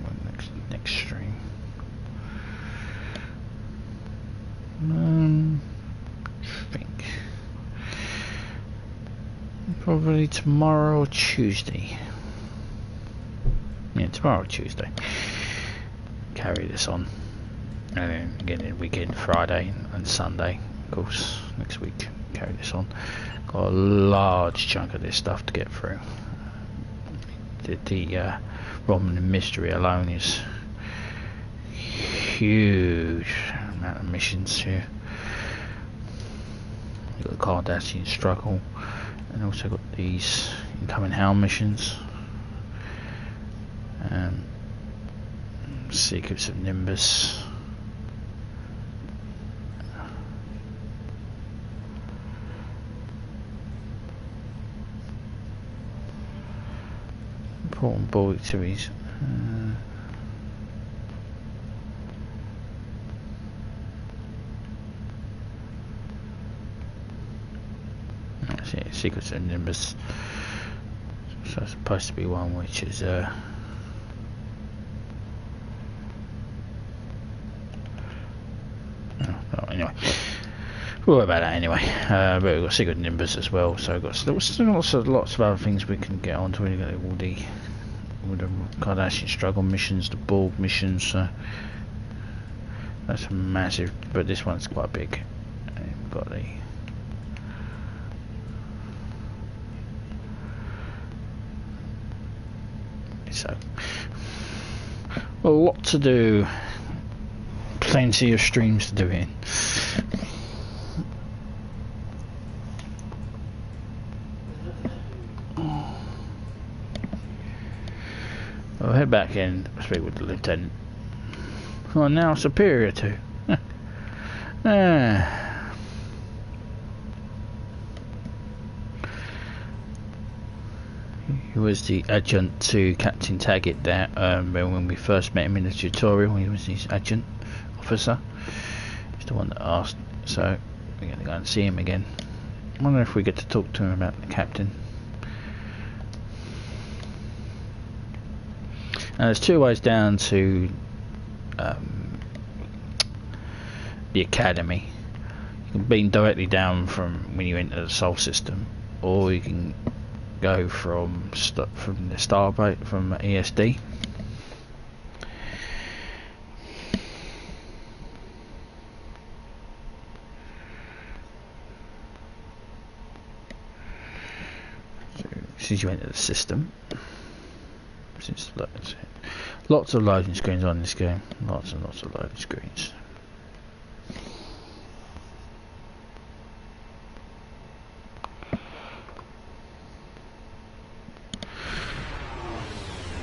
next stream. I think probably tomorrow or Tuesday. Yeah, tomorrow or Tuesday. Carry this on, and then again in weekend, Friday and Sunday, of course, next week. Carry this on. Got a large chunk of this stuff to get through. The Romulan mystery alone is huge amount of missions here. You've got the Cardassian struggle, and also got these incoming HAL missions. Secrets of Nimbus. Important ball activities. Secrets of Nimbus. So it's supposed to be one which is anyway, we'll worry about that anyway. But we've got Secret Nimbus as well, so we've got lots of other things we can get on to. We've got all the Cardassian struggle missions, the Borg missions, so that's massive, but this one's quite big. And we've got the a lot to do, plenty of streams to do in. I'll head back in, speak with the lieutenant, who I'm now superior to. He was the adjutant to Captain Taggart there when we first met him in the tutorial. He was his adjutant officer. He's the one that asked, so we're going to go and see him again. I wonder if we get to talk to him about the captain. Now there's two ways down to the academy. You can beam directly down from when you enter the Sol system, or you can go from the Starbase, from ESD. So since you enter the system, lots of loading screens on this game, lots and lots of loading screens.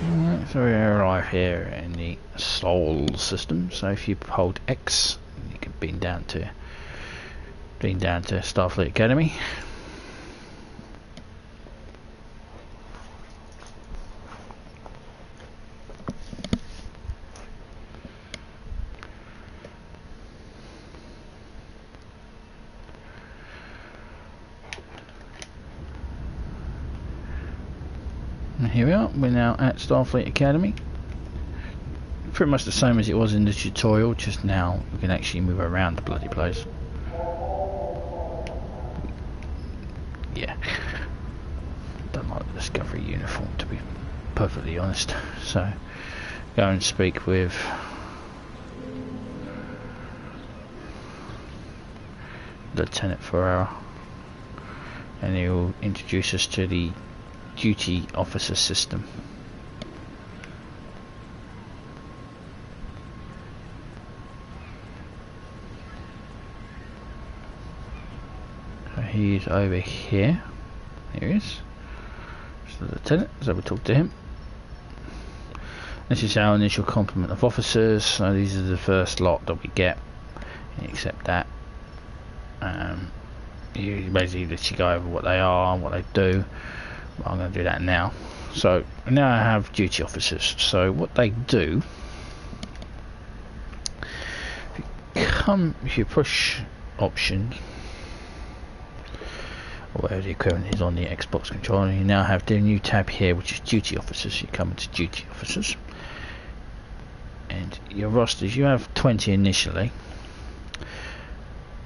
Alright, so we arrive here in the Sol system. So if you hold X, you can beam down to Starfleet Academy. Here we are, we're now at Starfleet Academy. Pretty much the same as it was in the tutorial, just now we can actually move around the bloody place. Yeah. Don't like the Discovery uniform, to be perfectly honest. So, go and speak with Lieutenant Ferreira, and he will introduce us to the duty officer system. he's over here. Here he is. So the lieutenant, so we talk to him. This is our initial complement of officers, so these are the first lot that we get. You accept that. You basically let you go over what they are, what they do. Well, I'm going to do that now. So now I have duty officers. So what they do, if you push option, or whatever the equivalent is on the Xbox controller, you now have the new tab here, which is duty officers. You come into duty officers, and your rosters, you have 20 initially,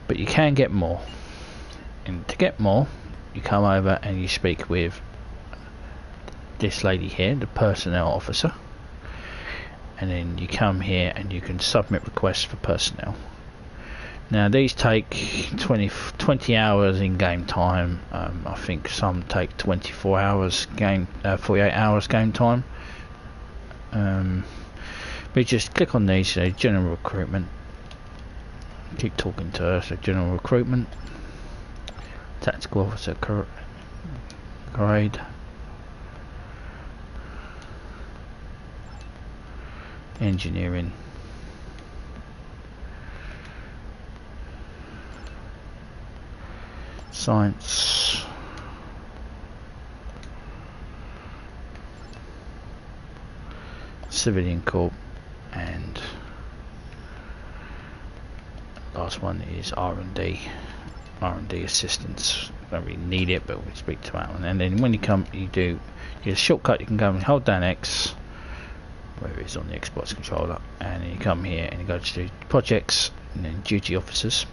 but you can get more. And to get more, you come over and you speak with this lady here, the personnel officer, and then you come here and you can submit requests for personnel. Now these take 20 hours in game time. I think some take 24 hours 48 hours game time. We just click on these, so general recruitment. Keep talking to her. So general recruitment, tactical officer grade, engineering, science, civilian corps, and last one is R&D assistance. Don't really need it, but we speak to that one. And then when you come, you do a shortcut. You can go and hold down X, where it is on the Xbox controller, and then you come here and you go to projects and then duty officers,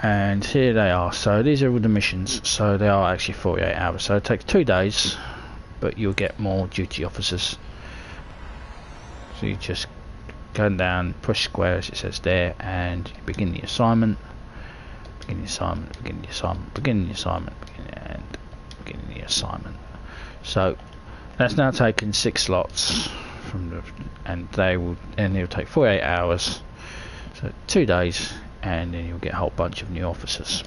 and here they are. So these are all the missions, so they are actually 48 hours, so it takes 2 days, but you'll get more duty officers. So you just go down, push square as it says there, and you begin the assignment, begin the assignment, begin the assignment, begin the assignment, and begin the assignment. So that's now taken 6 slots from the, and it'll take 48 hours, so 2 days, and then you'll get a whole bunch of new officers.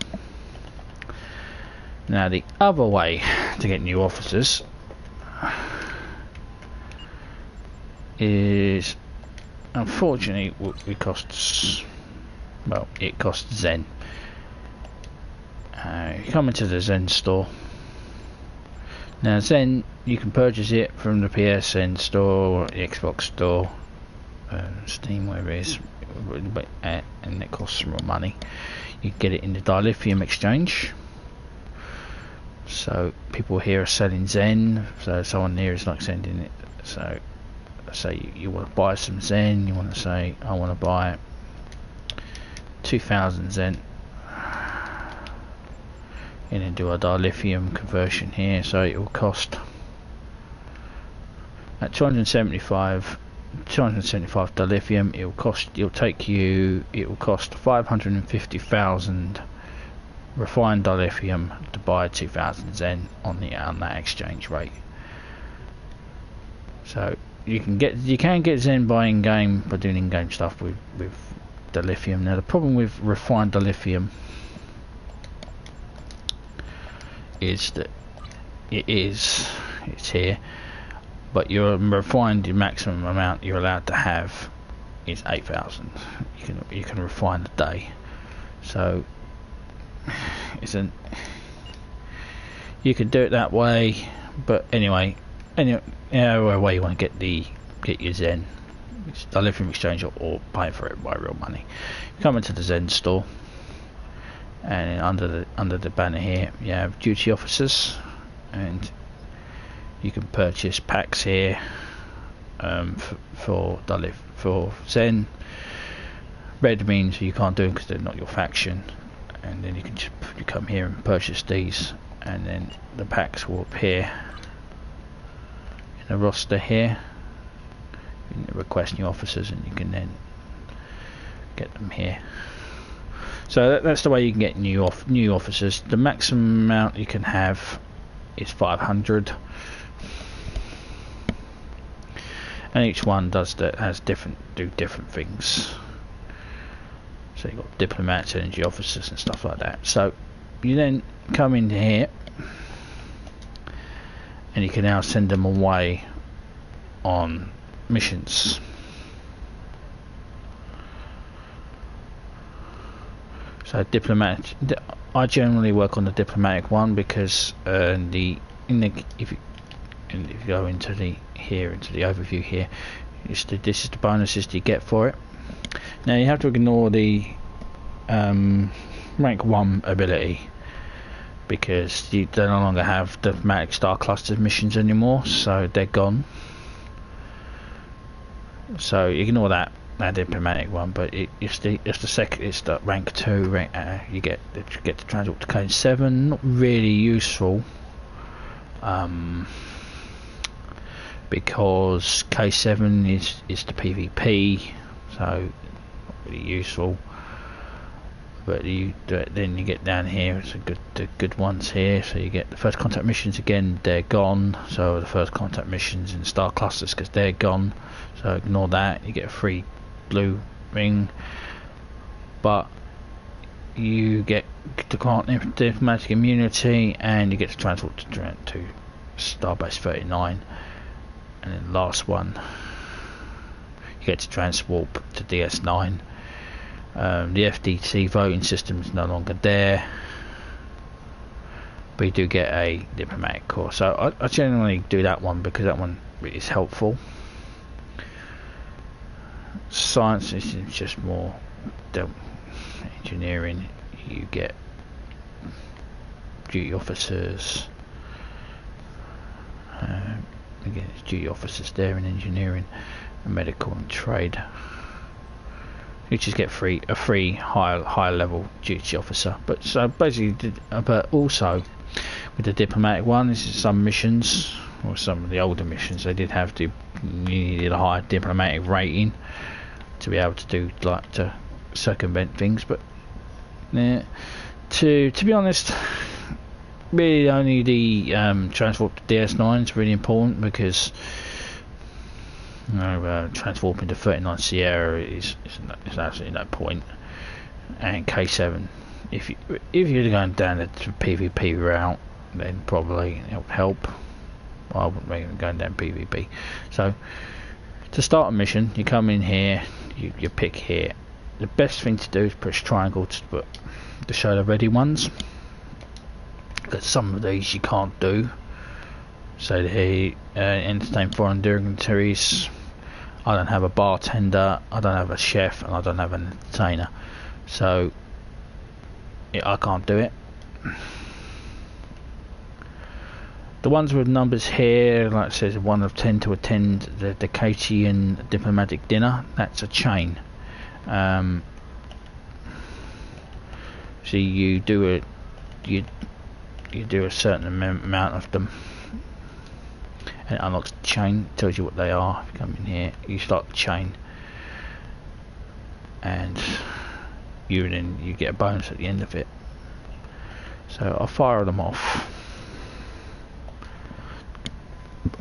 Now the other way to get new officers is, unfortunately, it costs Zen. You come into the Zen store. Now Zen, you can purchase it from the PSN store or the Xbox store, Steam, wherever it is, and it costs some more money. You get it in the dilithium exchange. So people here are selling Zen, so someone here is like sending it. So say you want to buy some Zen, you want to say I want to buy 2000 Zen, and then do a dilithium conversion here. So it will cost at 275 dilithium, it will cost 550,000 refined dilithium to buy 2000 Zen on that exchange rate. So you can get Zen by in-game, by doing in-game stuff with dilithium. Now the problem with refined dilithium is that it's here, but your refined, the maximum amount you're allowed to have is 8,000. You can refine a day. So you could do it that way, but anyway, any way you want to get your Zen, it's dilithium exchange or pay for it by real money. You come into the Zen store, and under the banner here you have duty officers, and you can purchase packs here for Zen. Red means you can't do them because they're not your faction, and then you come here and purchase these, and then the packs will appear in the roster here. You can request new officers, and you can then get them here. So that's the way you can get new officers. The maximum amount you can have is 500, and each one do different things. So you've got diplomats, energy officers and stuff like that. So you then come in here and you can now send them away on missions. So diplomatic, I generally work on the diplomatic one because if you go into the overview here, this is the bonuses you get for it. Now you have to ignore the rank 1 ability because you no longer have diplomatic star cluster missions anymore, so they're gone. So ignore that diplomatic one, but it's the rank 2 you get to transport to K7. Not really useful because K7 is the PvP, so not really useful. But then you get down here, it's the good ones here. So you get the first contact missions again, they're gone. So the first contact missions in star clusters, because they're gone. So ignore that. You get a free blue ring, but you get to grant diplomatic immunity, and you get to transport to Starbase 39. And then the last one, you get to transport to DS9. The FDC voting system is no longer there, but you do get a diplomatic corps. So I generally do that one because that one is helpful. Science is just more engineering. You get duty officers. Again, it's duty officers there in engineering, and medical and trade. You just get a free high level duty officer. But so basically, but also with the diplomatic one, this is some missions, or some of the older missions, they did have to, you needed a higher diplomatic rating to be able to do, like, to circumvent things. But to be honest, really only the transport to DS9 is really important, because transwarping to 39 Sierra is absolutely no point. And K7, if you're going down the PvP route, then probably it would help. I wouldn't recommend going down PvP. So to start a mission, you come in here, you pick here. The best thing to do is push triangle to show the ready ones, because some of these you can't do. So he entertain foreign dignitaries. I don't have a bartender, I don't have a chef, and I don't have an entertainer. So I can't do it. The ones with numbers here, like it says 1 of 10 to attend the Decatian diplomatic dinner, that's a chain. So you do a certain amount of them, and it unlocks the chain, tells you what they are. If you come in here, you start the chain, and you get a bonus at the end of it. So I'll fire them off.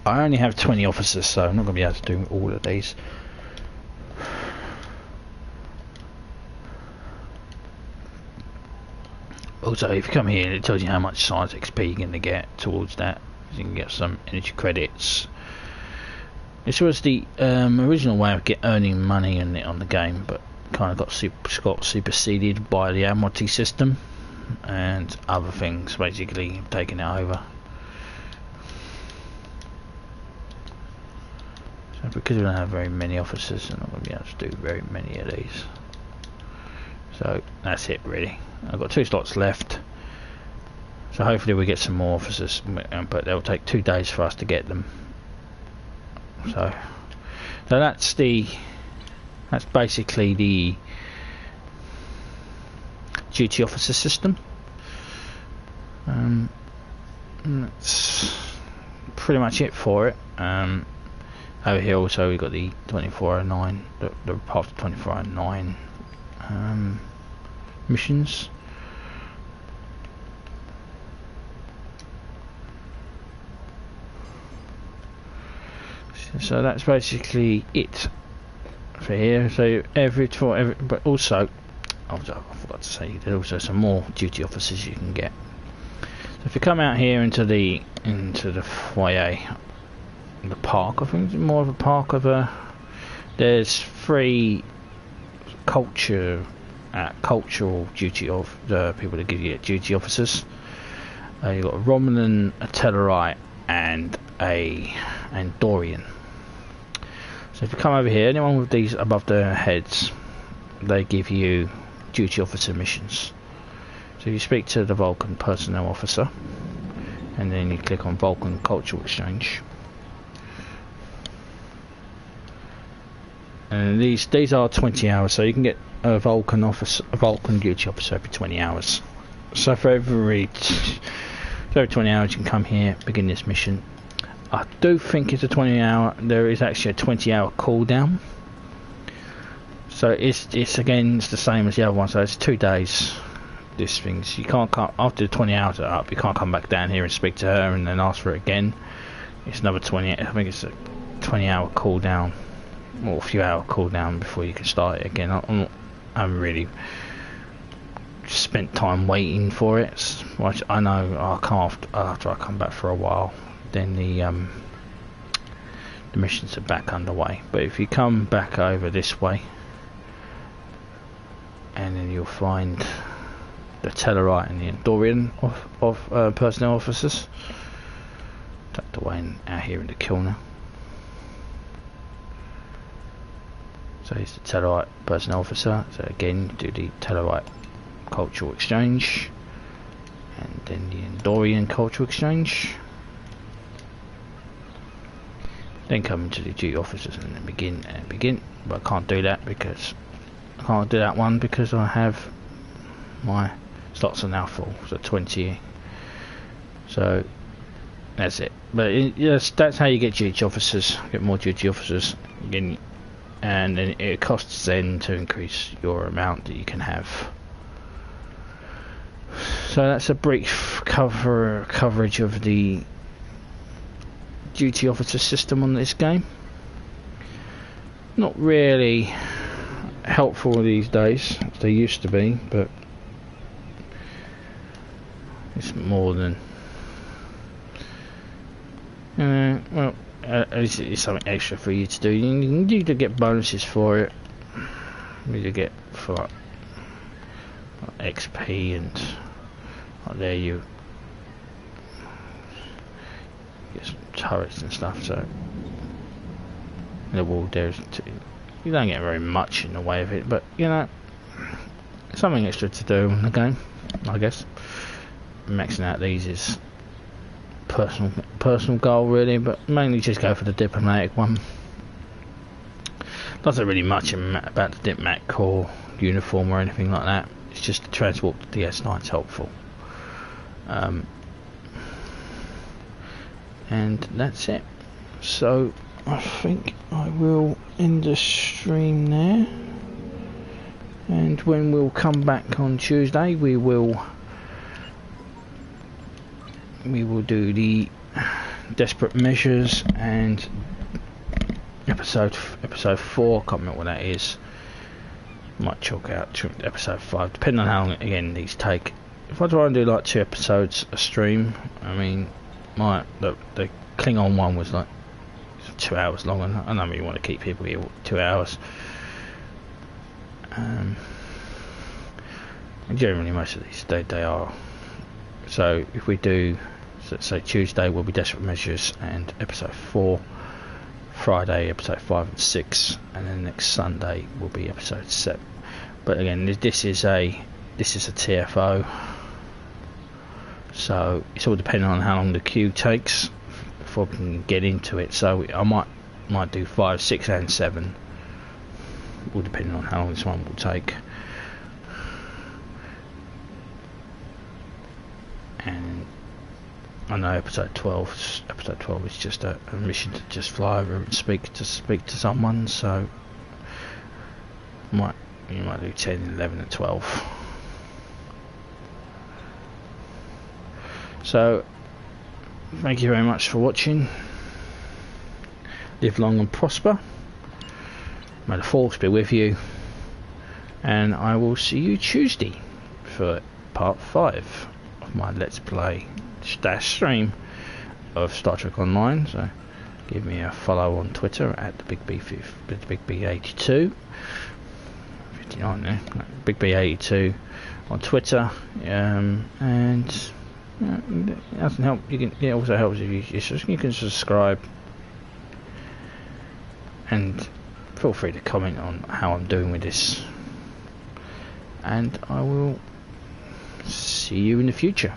I only have 20 officers, so I'm not going to be able to do all of these. Also, if you come here, it tells you how much science XP you're going to get towards that. You can get some energy credits. This was the original way of earning money on the game, but kind of got superseded by the Admiralty system and other things, basically taking it over. So because we don't have very many officers, I'm not going to be able to do very many of these. So that's it really. I've got 2 slots left, so hopefully we get some more officers, but they'll take 2 days for us to get them. So that's basically the duty officer system. That's pretty much it for it. Over here also we've got the 2409, the part of 2409 missions. So that's basically it for here. So but also I forgot to say, there's also some more duty officers you can get. So if you come out here into the foyer, the park, I think it's more of a park of a. There's 3 cultural duty of the people that give you duty officers. You've got a Romulan, a Tellarite, and a Andorian. So if you come over here, anyone with these above their heads, they give you duty officer missions. So you speak to the Vulcan personnel officer, and then you click on Vulcan Cultural Exchange. And these are 20 hours, so you can get a Vulcan duty officer every 20 hours. So for every 20 hours you can come here, begin this mission. I do think it's a 20 hour, there is actually a 20 hour cooldown. So it's the same as the other one, so it's 2 days. This thing's, you can't come, after the 20 hours are up, you can't come back down here and speak to her and then ask for it again. It's another 20, I think it's a 20 hour cooldown, or a few hour cooldown before you can start it again. I haven't really spent time waiting for it, which I know I'll come after I come back for a while, then the missions are back underway. But if you come back over this way, and then you'll find the Tellarite and the Andorian of personnel officers tucked away out here in the corner. So here's the Tellarite personnel officer. So again, do the Tellarite cultural exchange, and then the Andorian cultural exchange. Then come into the duty officers and then begin. But I can't do that because I have my slots are now full, so 20. So that's it. But yes, that's how you get duty officers. Get more duty officers again, and then it costs then to increase your amount that you can have. So that's a brief coverage of the duty officer system on this game. Not really helpful these days as they used to be, but it's more than it's something extra for you to do. You need to get bonuses for it. You need to get for like XP and there you get some turrets and stuff. So in the wall you don't get very much in the way of it, but you know, something extra to do in the game, I guess. Maxing out these is personal goal really, but mainly just go for the diplomatic one. Doesn't really much about the diplomatic corps uniform or anything like that. It's just the transport to DS9's helpful. And that's it. So I think I will end the stream there, and when we'll come back on Tuesday we will do the Desperate Measures and episode 4. I can't remember what that is. Might chalk out to episode 5 depending on how long again these take. If I try and do like 2 episodes a stream, I mean the Klingon one was like 2 hours long, and I don't really want to keep people here 2 hours. And generally most of these they are. So if we do, let's say Tuesday will be Desperate Measures and episode 4, Friday episode 5 and 6, and then next Sunday will be episode 7. But again, this is a TFO, so it's all depending on how long the queue takes before we can get into it. So I might do 5, 6 and 7, all depending on how long this one will take. And I know episode 12 is just a mission to just fly over and speak to someone, so you might do 10, 11 and 12. So thank you very much for watching. Live long and prosper. May the force be with you, and I will see you Tuesday for part 5 of my Let's Play /stream of Star Trek Online. So give me a follow on Twitter at the Big B 82 59 there, Big B 82 on Twitter, and it doesn't help. It also helps if you can subscribe, and feel free to comment on how I'm doing with this, and I will see you in the future.